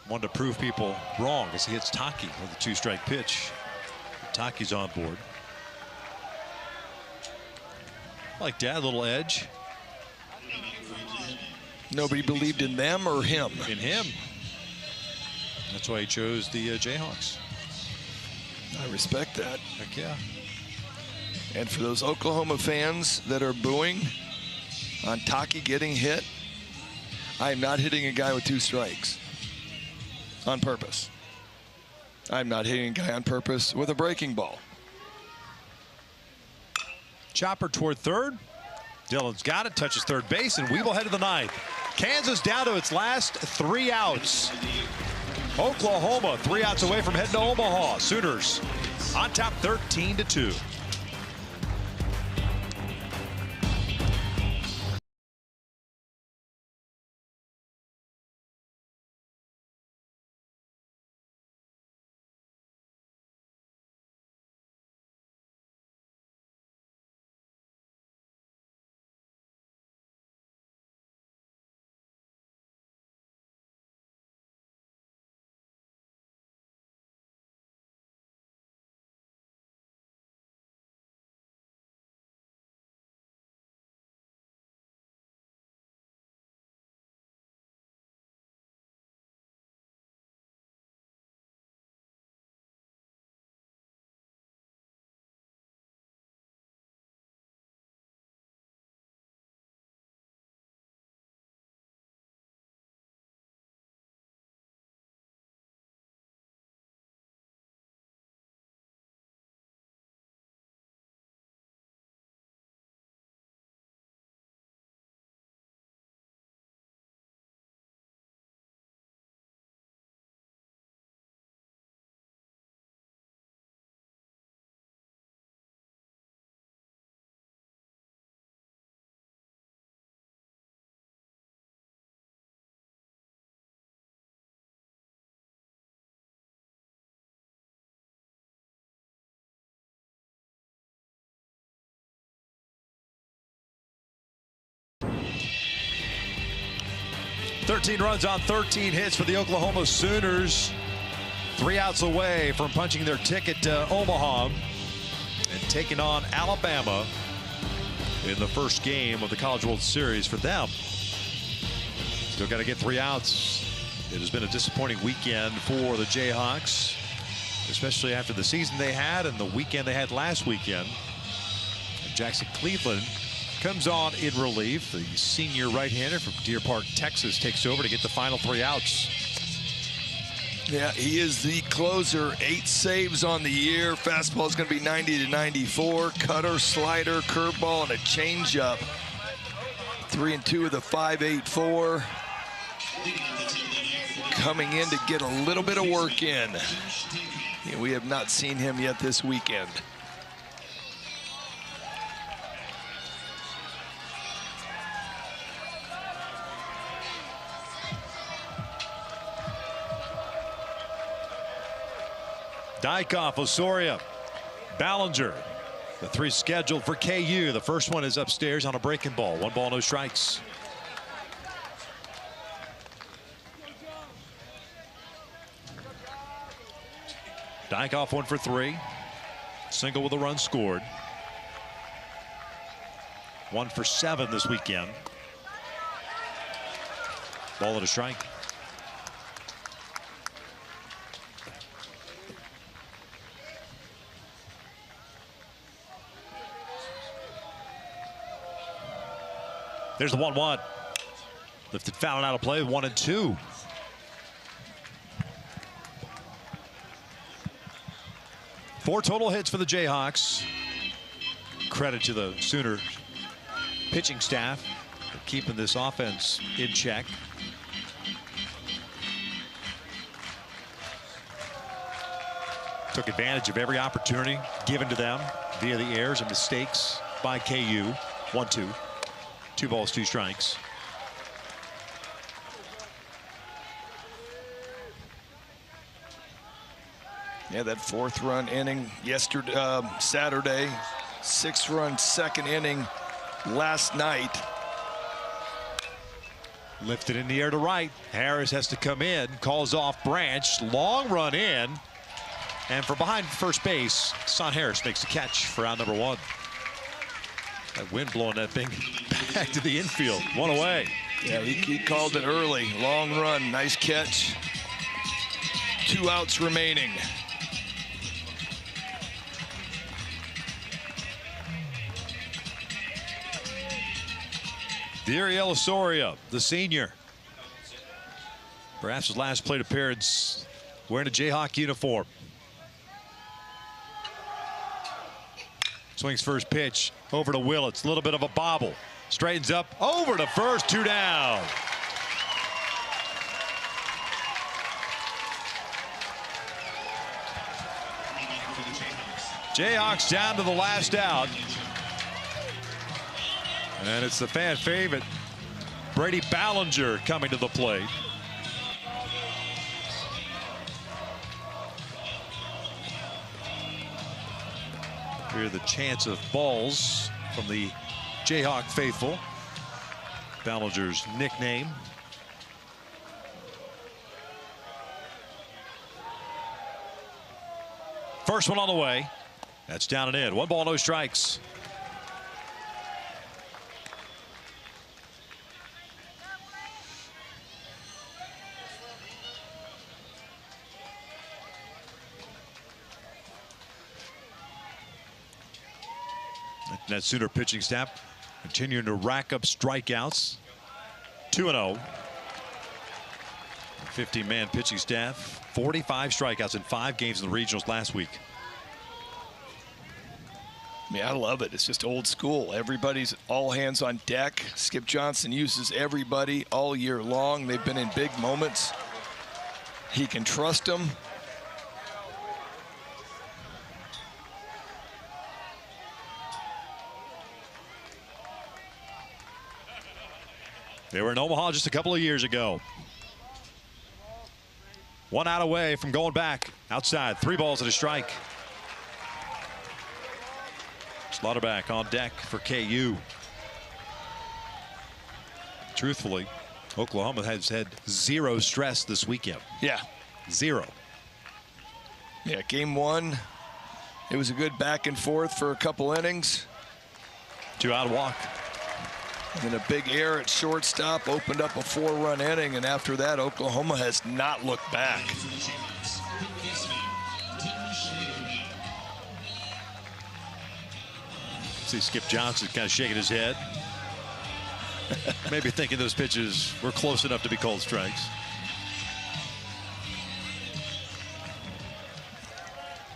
Wanted to prove people wrong as he hits Taki with a 2-strike pitch. Taki's on board. Like that, a little edge. Nobody believed in them or him. In him. That's why he chose the Jayhawks. I respect that. Heck yeah. And for those Oklahoma fans that are booing on Taki getting hit, I am not hitting a guy with 2 strikes on purpose. I'm not hitting a guy on purpose with a breaking ball. Chopper toward third. Dillon's got it, touches third base, and we will head to the ninth. Kansas down to its last 3 outs. Oklahoma 3 outs away from heading to Omaha. Sooners on top 13-2. Thirteen runs on 13 hits for the Oklahoma Sooners. 3 outs away from punching their ticket to Omaha and taking on Alabama in the first game of the College World Series for them. Still got to get 3 outs. It has been a disappointing weekend for the Jayhawks, especially after the season they had and the weekend they had last weekend. And Jackson Cleveland comes on in relief. The senior right-hander from Deer Park, Texas, takes over to get the final 3 outs. Yeah, he is the closer. 8 saves on the year. Fastball is going to be 90 to 94. Cutter, slider, curveball, and a changeup. 3 and 2 of the 5.84. Coming in to get a little bit of work in. Yeah, we have not seen him yet this weekend. Dykoff, Osoria, Ballinger. The 3 scheduled for KU. The first one is upstairs on a breaking ball. 1 ball, no strikes. Dykoff 1 for 3. Single with a run scored. 1 for 7 this weekend. Ball and a strike. There's the 1-1. Lifted foul and out of play, 1 and 2. Four total hits for the Jayhawks. Credit to the Sooner pitching staff for keeping this offense in check. Took advantage of every opportunity given to them via the errors and mistakes by KU. 1-2. 2 balls, 2 strikes. Yeah, that 4th run inning yesterday, Saturday, 6th run second inning last night. Lifted in the air to right. Harris has to come in, calls off Branch, long run in, and from behind first base, Son Harris makes the catch for out number 1. That wind blowing that thing back to the infield. 1 away. Yeah, he called it early. Long run, nice catch. 2 outs remaining. Viriel Osorio, the senior. Perhaps his last plate appearance wearing a Jayhawk uniform. Swings first pitch over to Willits. A little bit of a bobble. Straightens up over to first, 2 down. Jayhawks down to the last out. And it's the fan favorite, Brady Ballinger, coming to the plate. Here the chance of balls from the Jayhawk faithful. Ballinger's nickname. First one on the way. That's down and in. 1 ball, no strikes. That Sooner pitching staff continuing to rack up strikeouts. 2-0. 15-man pitching staff. 45 strikeouts in 5 games in the regionals last week. Yeah, I love it. It's just old school. Everybody's all hands on deck. Skip Johnson uses everybody all year long. They've been in big moments. He can trust them. They were in Omaha just a couple of years ago. 1 out away from going back. Outside, 3 balls and a strike. Slaughterback on deck for KU. Truthfully, Oklahoma has had 0 stress this weekend. Yeah. 0. Yeah, game 1, it was a good back and forth for a couple innings. 2 out walk. And then a big error at shortstop opened up a 4-run inning, and after that, Oklahoma has not looked back. See Skip Johnson kind of shaking his head. Maybe thinking those pitches were close enough to be called strikes.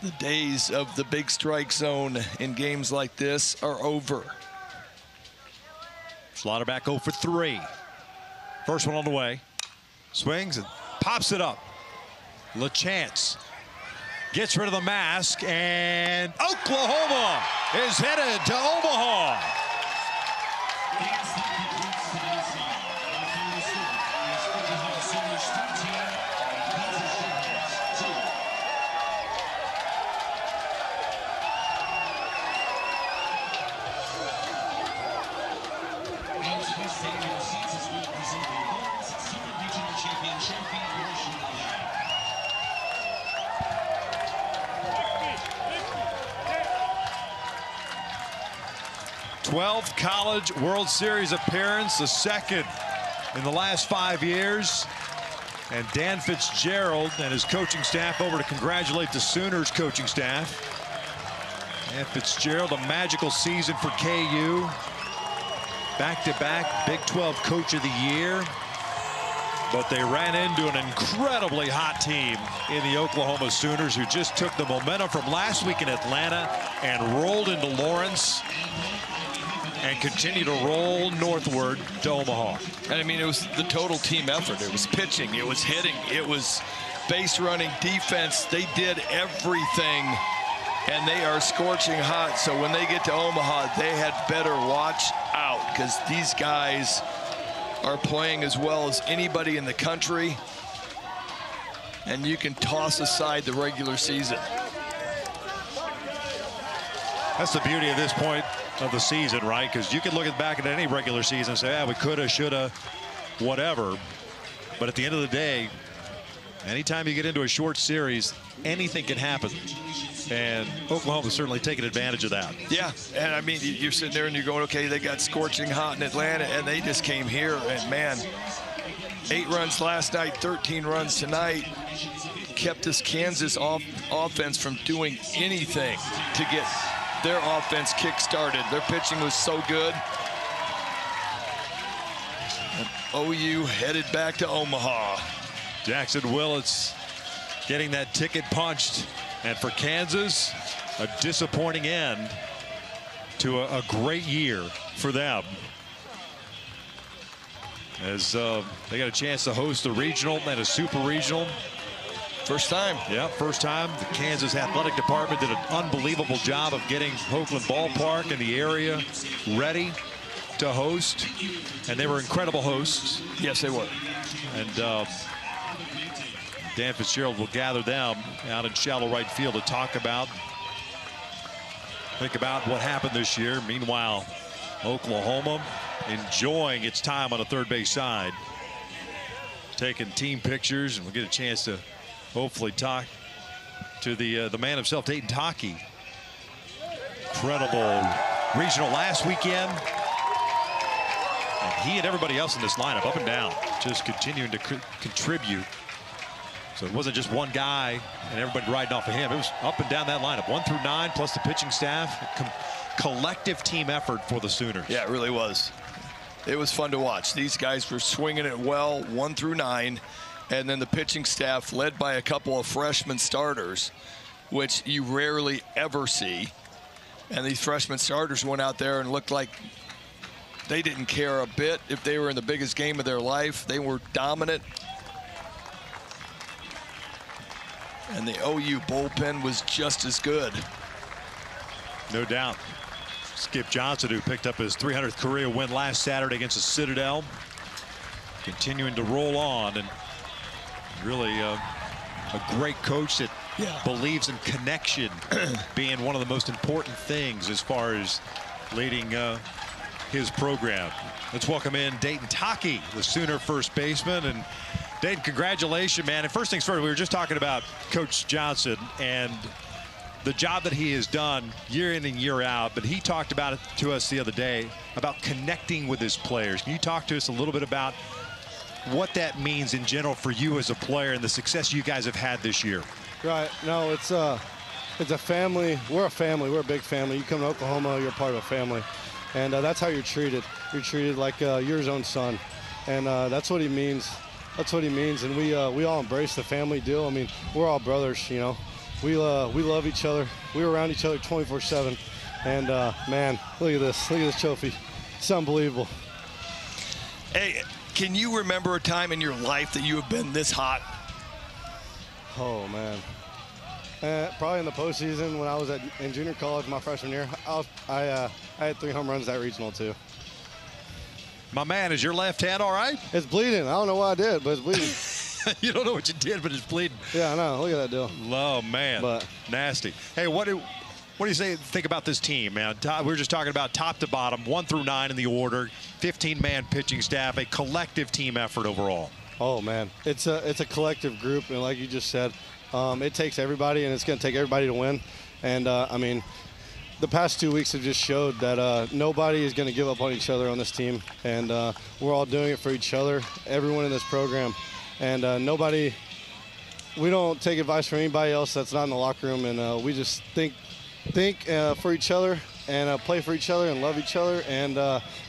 The days of the big strike zone in games like this are over. Slaughterback 0 for 3. First one on the way. Swings and pops it up. LaChance gets rid of the mask, and Oklahoma is headed to Omaha. 12th College World Series appearance, the 2nd in the last 5 years. And Dan Fitzgerald and his coaching staff over to congratulate the Sooners coaching staff. And Fitzgerald, a magical season for KU. Back-to-back Big 12 Coach of the Year. But they ran into an incredibly hot team in the Oklahoma Sooners, who just took the momentum from last week in Atlanta and rolled into Lawrence and continue to roll northward to Omaha. And I mean, it was the total team effort. It was pitching, it was hitting, it was base running, defense. They did everything, and they are scorching hot. So when they get to Omaha, they had better watch out, because these guys are playing as well as anybody in the country, and you can toss aside the regular season. That's the beauty of this point of the season, right? Because you can look back at any regular season and say, yeah, we coulda, shoulda, whatever. But at the end of the day, anytime you get into a short series, anything can happen. And Oklahoma's certainly taken advantage of that. Yeah, and I mean, you're sitting there and you're going, okay, they got scorching hot in Atlanta, and they just came here, and man, 8 runs last night, 13 runs tonight, kept this Kansas offense from doing anything to get their offense kick-started. Their pitching was so good. And OU headed back to Omaha. Jackson Willits getting that ticket punched. And for Kansas, a disappointing end to a great year for them. As they got a chance to host a regional and a super regional. First time. Yeah, first time. The Kansas Athletic Department did an unbelievable job of getting Oakland Ballpark and the area ready to host. And they were incredible hosts. Yes, they were. And Dan Fitzgerald will gather them out in shallow right field to think about what happened this year. Meanwhile, Oklahoma enjoying its time on the third base side, taking team pictures, and we'll get a chance to hopefully talk to the man himself, Dayton Taki. Incredible regional last weekend. And he and everybody else in this lineup, up and down, just continuing to contribute. So it wasn't just one guy and everybody riding off of him. It was up and down that lineup, 1 through 9, plus the pitching staff. Collective team effort for the Sooners. Yeah, it really was. It was fun to watch. These guys were swinging it well, 1 through 9. And then the pitching staff led by a couple of freshman starters, which you rarely ever see. And these freshman starters went out there and looked like they didn't care a bit if they were in the biggest game of their life. They were dominant. And the OU bullpen was just as good. No doubt. Skip Johnson, who picked up his 300th career win last Saturday against the Citadel, continuing to roll on, and really a great coach that believes in connection being one of the most important things as far as leading his program. Let's welcome in Dayton Taki, the Sooner first baseman. And Dayton, congratulations, man. And first things first, we were just talking about Coach Johnson and the job that he has done year in and year out, but he talked about it to us the other day about connecting with his players. Can you talk to us a little bit about what that means in general for you as a player and the success you guys have had this year? Right. No, it's a family. We're a family. We're a big family. You come to Oklahoma, you're part of a family. And that's how you're treated. You're treated like your own son. And that's what he means. That's what he means. And we all embrace the family deal. I mean, we're all brothers, you know. We love each other. We're around each other 24/7. And, man, look at this. Look at this trophy. It's unbelievable. Hey, can you remember a time in your life that you have been this hot? Oh, man. Probably in the postseason when I was in junior college my freshman year. I had 3 home runs that regional, too. My man, is your left hand all right? It's bleeding. I don't know what I did, but it's bleeding. You don't know what you did, but it's bleeding. Yeah, I know. Look at that deal. Oh, man. But nasty. Hey, what do you think about this team, man? We were just talking about top to bottom, 1 through 9 in the order, 15-man pitching staff, a collective team effort overall. Oh, man. It's a collective group, and like you just said, it takes everybody, and it's going to take everybody to win. And, I mean, the past 2 weeks have just showed that nobody is going to give up on each other on this team. And we're all doing it for each other, everyone in this program. And we don't take advice from anybody else that's not in the locker room. And we just think for each other and play for each other and love each other. And,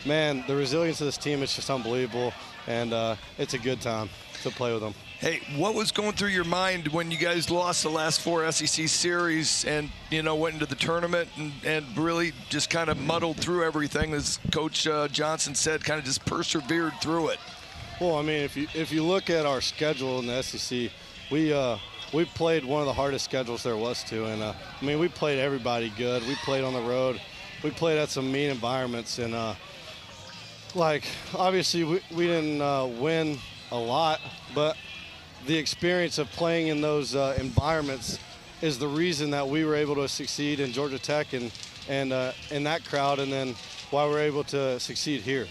man, the resilience of this team is just unbelievable. And it's a good time to play with them. Hey, what was going through your mind when you guys lost the last 4 SEC series and, you know, went into the tournament and really just kind of muddled through everything, as Coach Johnson said, kind of just persevered through it? Well, I mean, if you look at our schedule in the SEC, we played one of the hardest schedules there was to. And, I mean, we played everybody good. We played on the road. We played at some mean environments. And, like, obviously we didn't win a lot, but the experience of playing in those environments is the reason that we were able to succeed in Georgia Tech and in that crowd, and then why we're able to succeed here.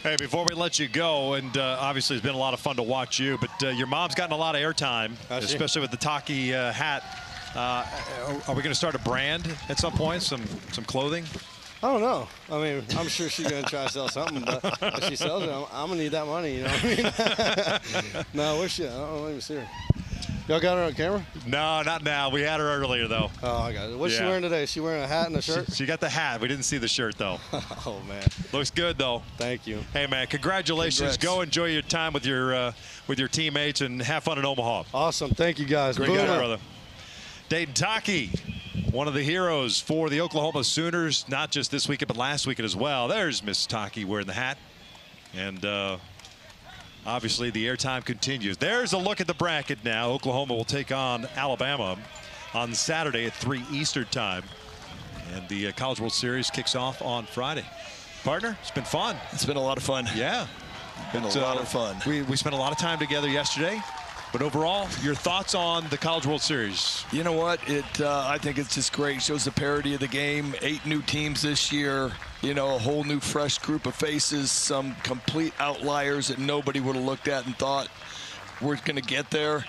Hey, before we let you go, and obviously it's been a lot of fun to watch you, but your mom's gotten a lot of airtime, especially with the Taki hat. Are we going to start a brand at some point, some clothing? I don't know. I mean, I'm sure she's going to try to sell something, but if she sells it, I'm going to need that money, you know what I mean? No, where's she? I don't even see her. Y'all got her on camera? No, not now. We had her earlier, though. Oh, I got it. What's she wearing today? Is she wearing a hat and a shirt? She got the hat. We didn't see the shirt, though. Oh, man. Looks good, though. Thank you. Hey, man, congratulations. Congrats. Go enjoy your time with your teammates and have fun in Omaha. Awesome. Thank you, guys. Great guy, brother. Dayton Taki, one of the heroes for the Oklahoma Sooners, not just this weekend, but last weekend as well. There's Miss Taki wearing the hat. And obviously the airtime continues. There's a look at the bracket now. Oklahoma will take on Alabama on Saturday at 3 Eastern time. And the College World Series kicks off on Friday. Partner, it's been fun. It's been a lot of fun. Yeah. Been a lot of fun. We spent a lot of time together yesterday. But overall, your thoughts on the College World Series? You know what? I think it's just great. It shows the parity of the game. 8 new teams this year. You know, a whole new fresh group of faces. Some complete outliers that nobody would have looked at and thought we're going to get there.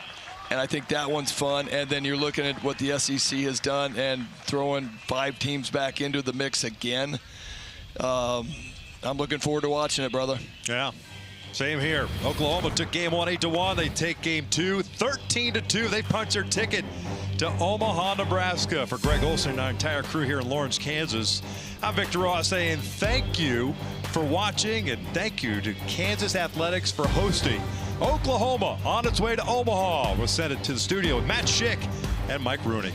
And I think that one's fun. And then you're looking at what the SEC has done and throwing 5 teams back into the mix again. I'm looking forward to watching it, brother. Yeah. Same here. Oklahoma took game 1 8-1. They take game 2 13-2. They punch their ticket to Omaha, Nebraska. For Greg Olson and our entire crew here in Lawrence, Kansas, I'm Victor Ross saying thank you for watching, and thank you to Kansas Athletics for hosting Oklahoma on its way to Omaha. We'll send it to the studio with Matt Schick and Mike Rooney.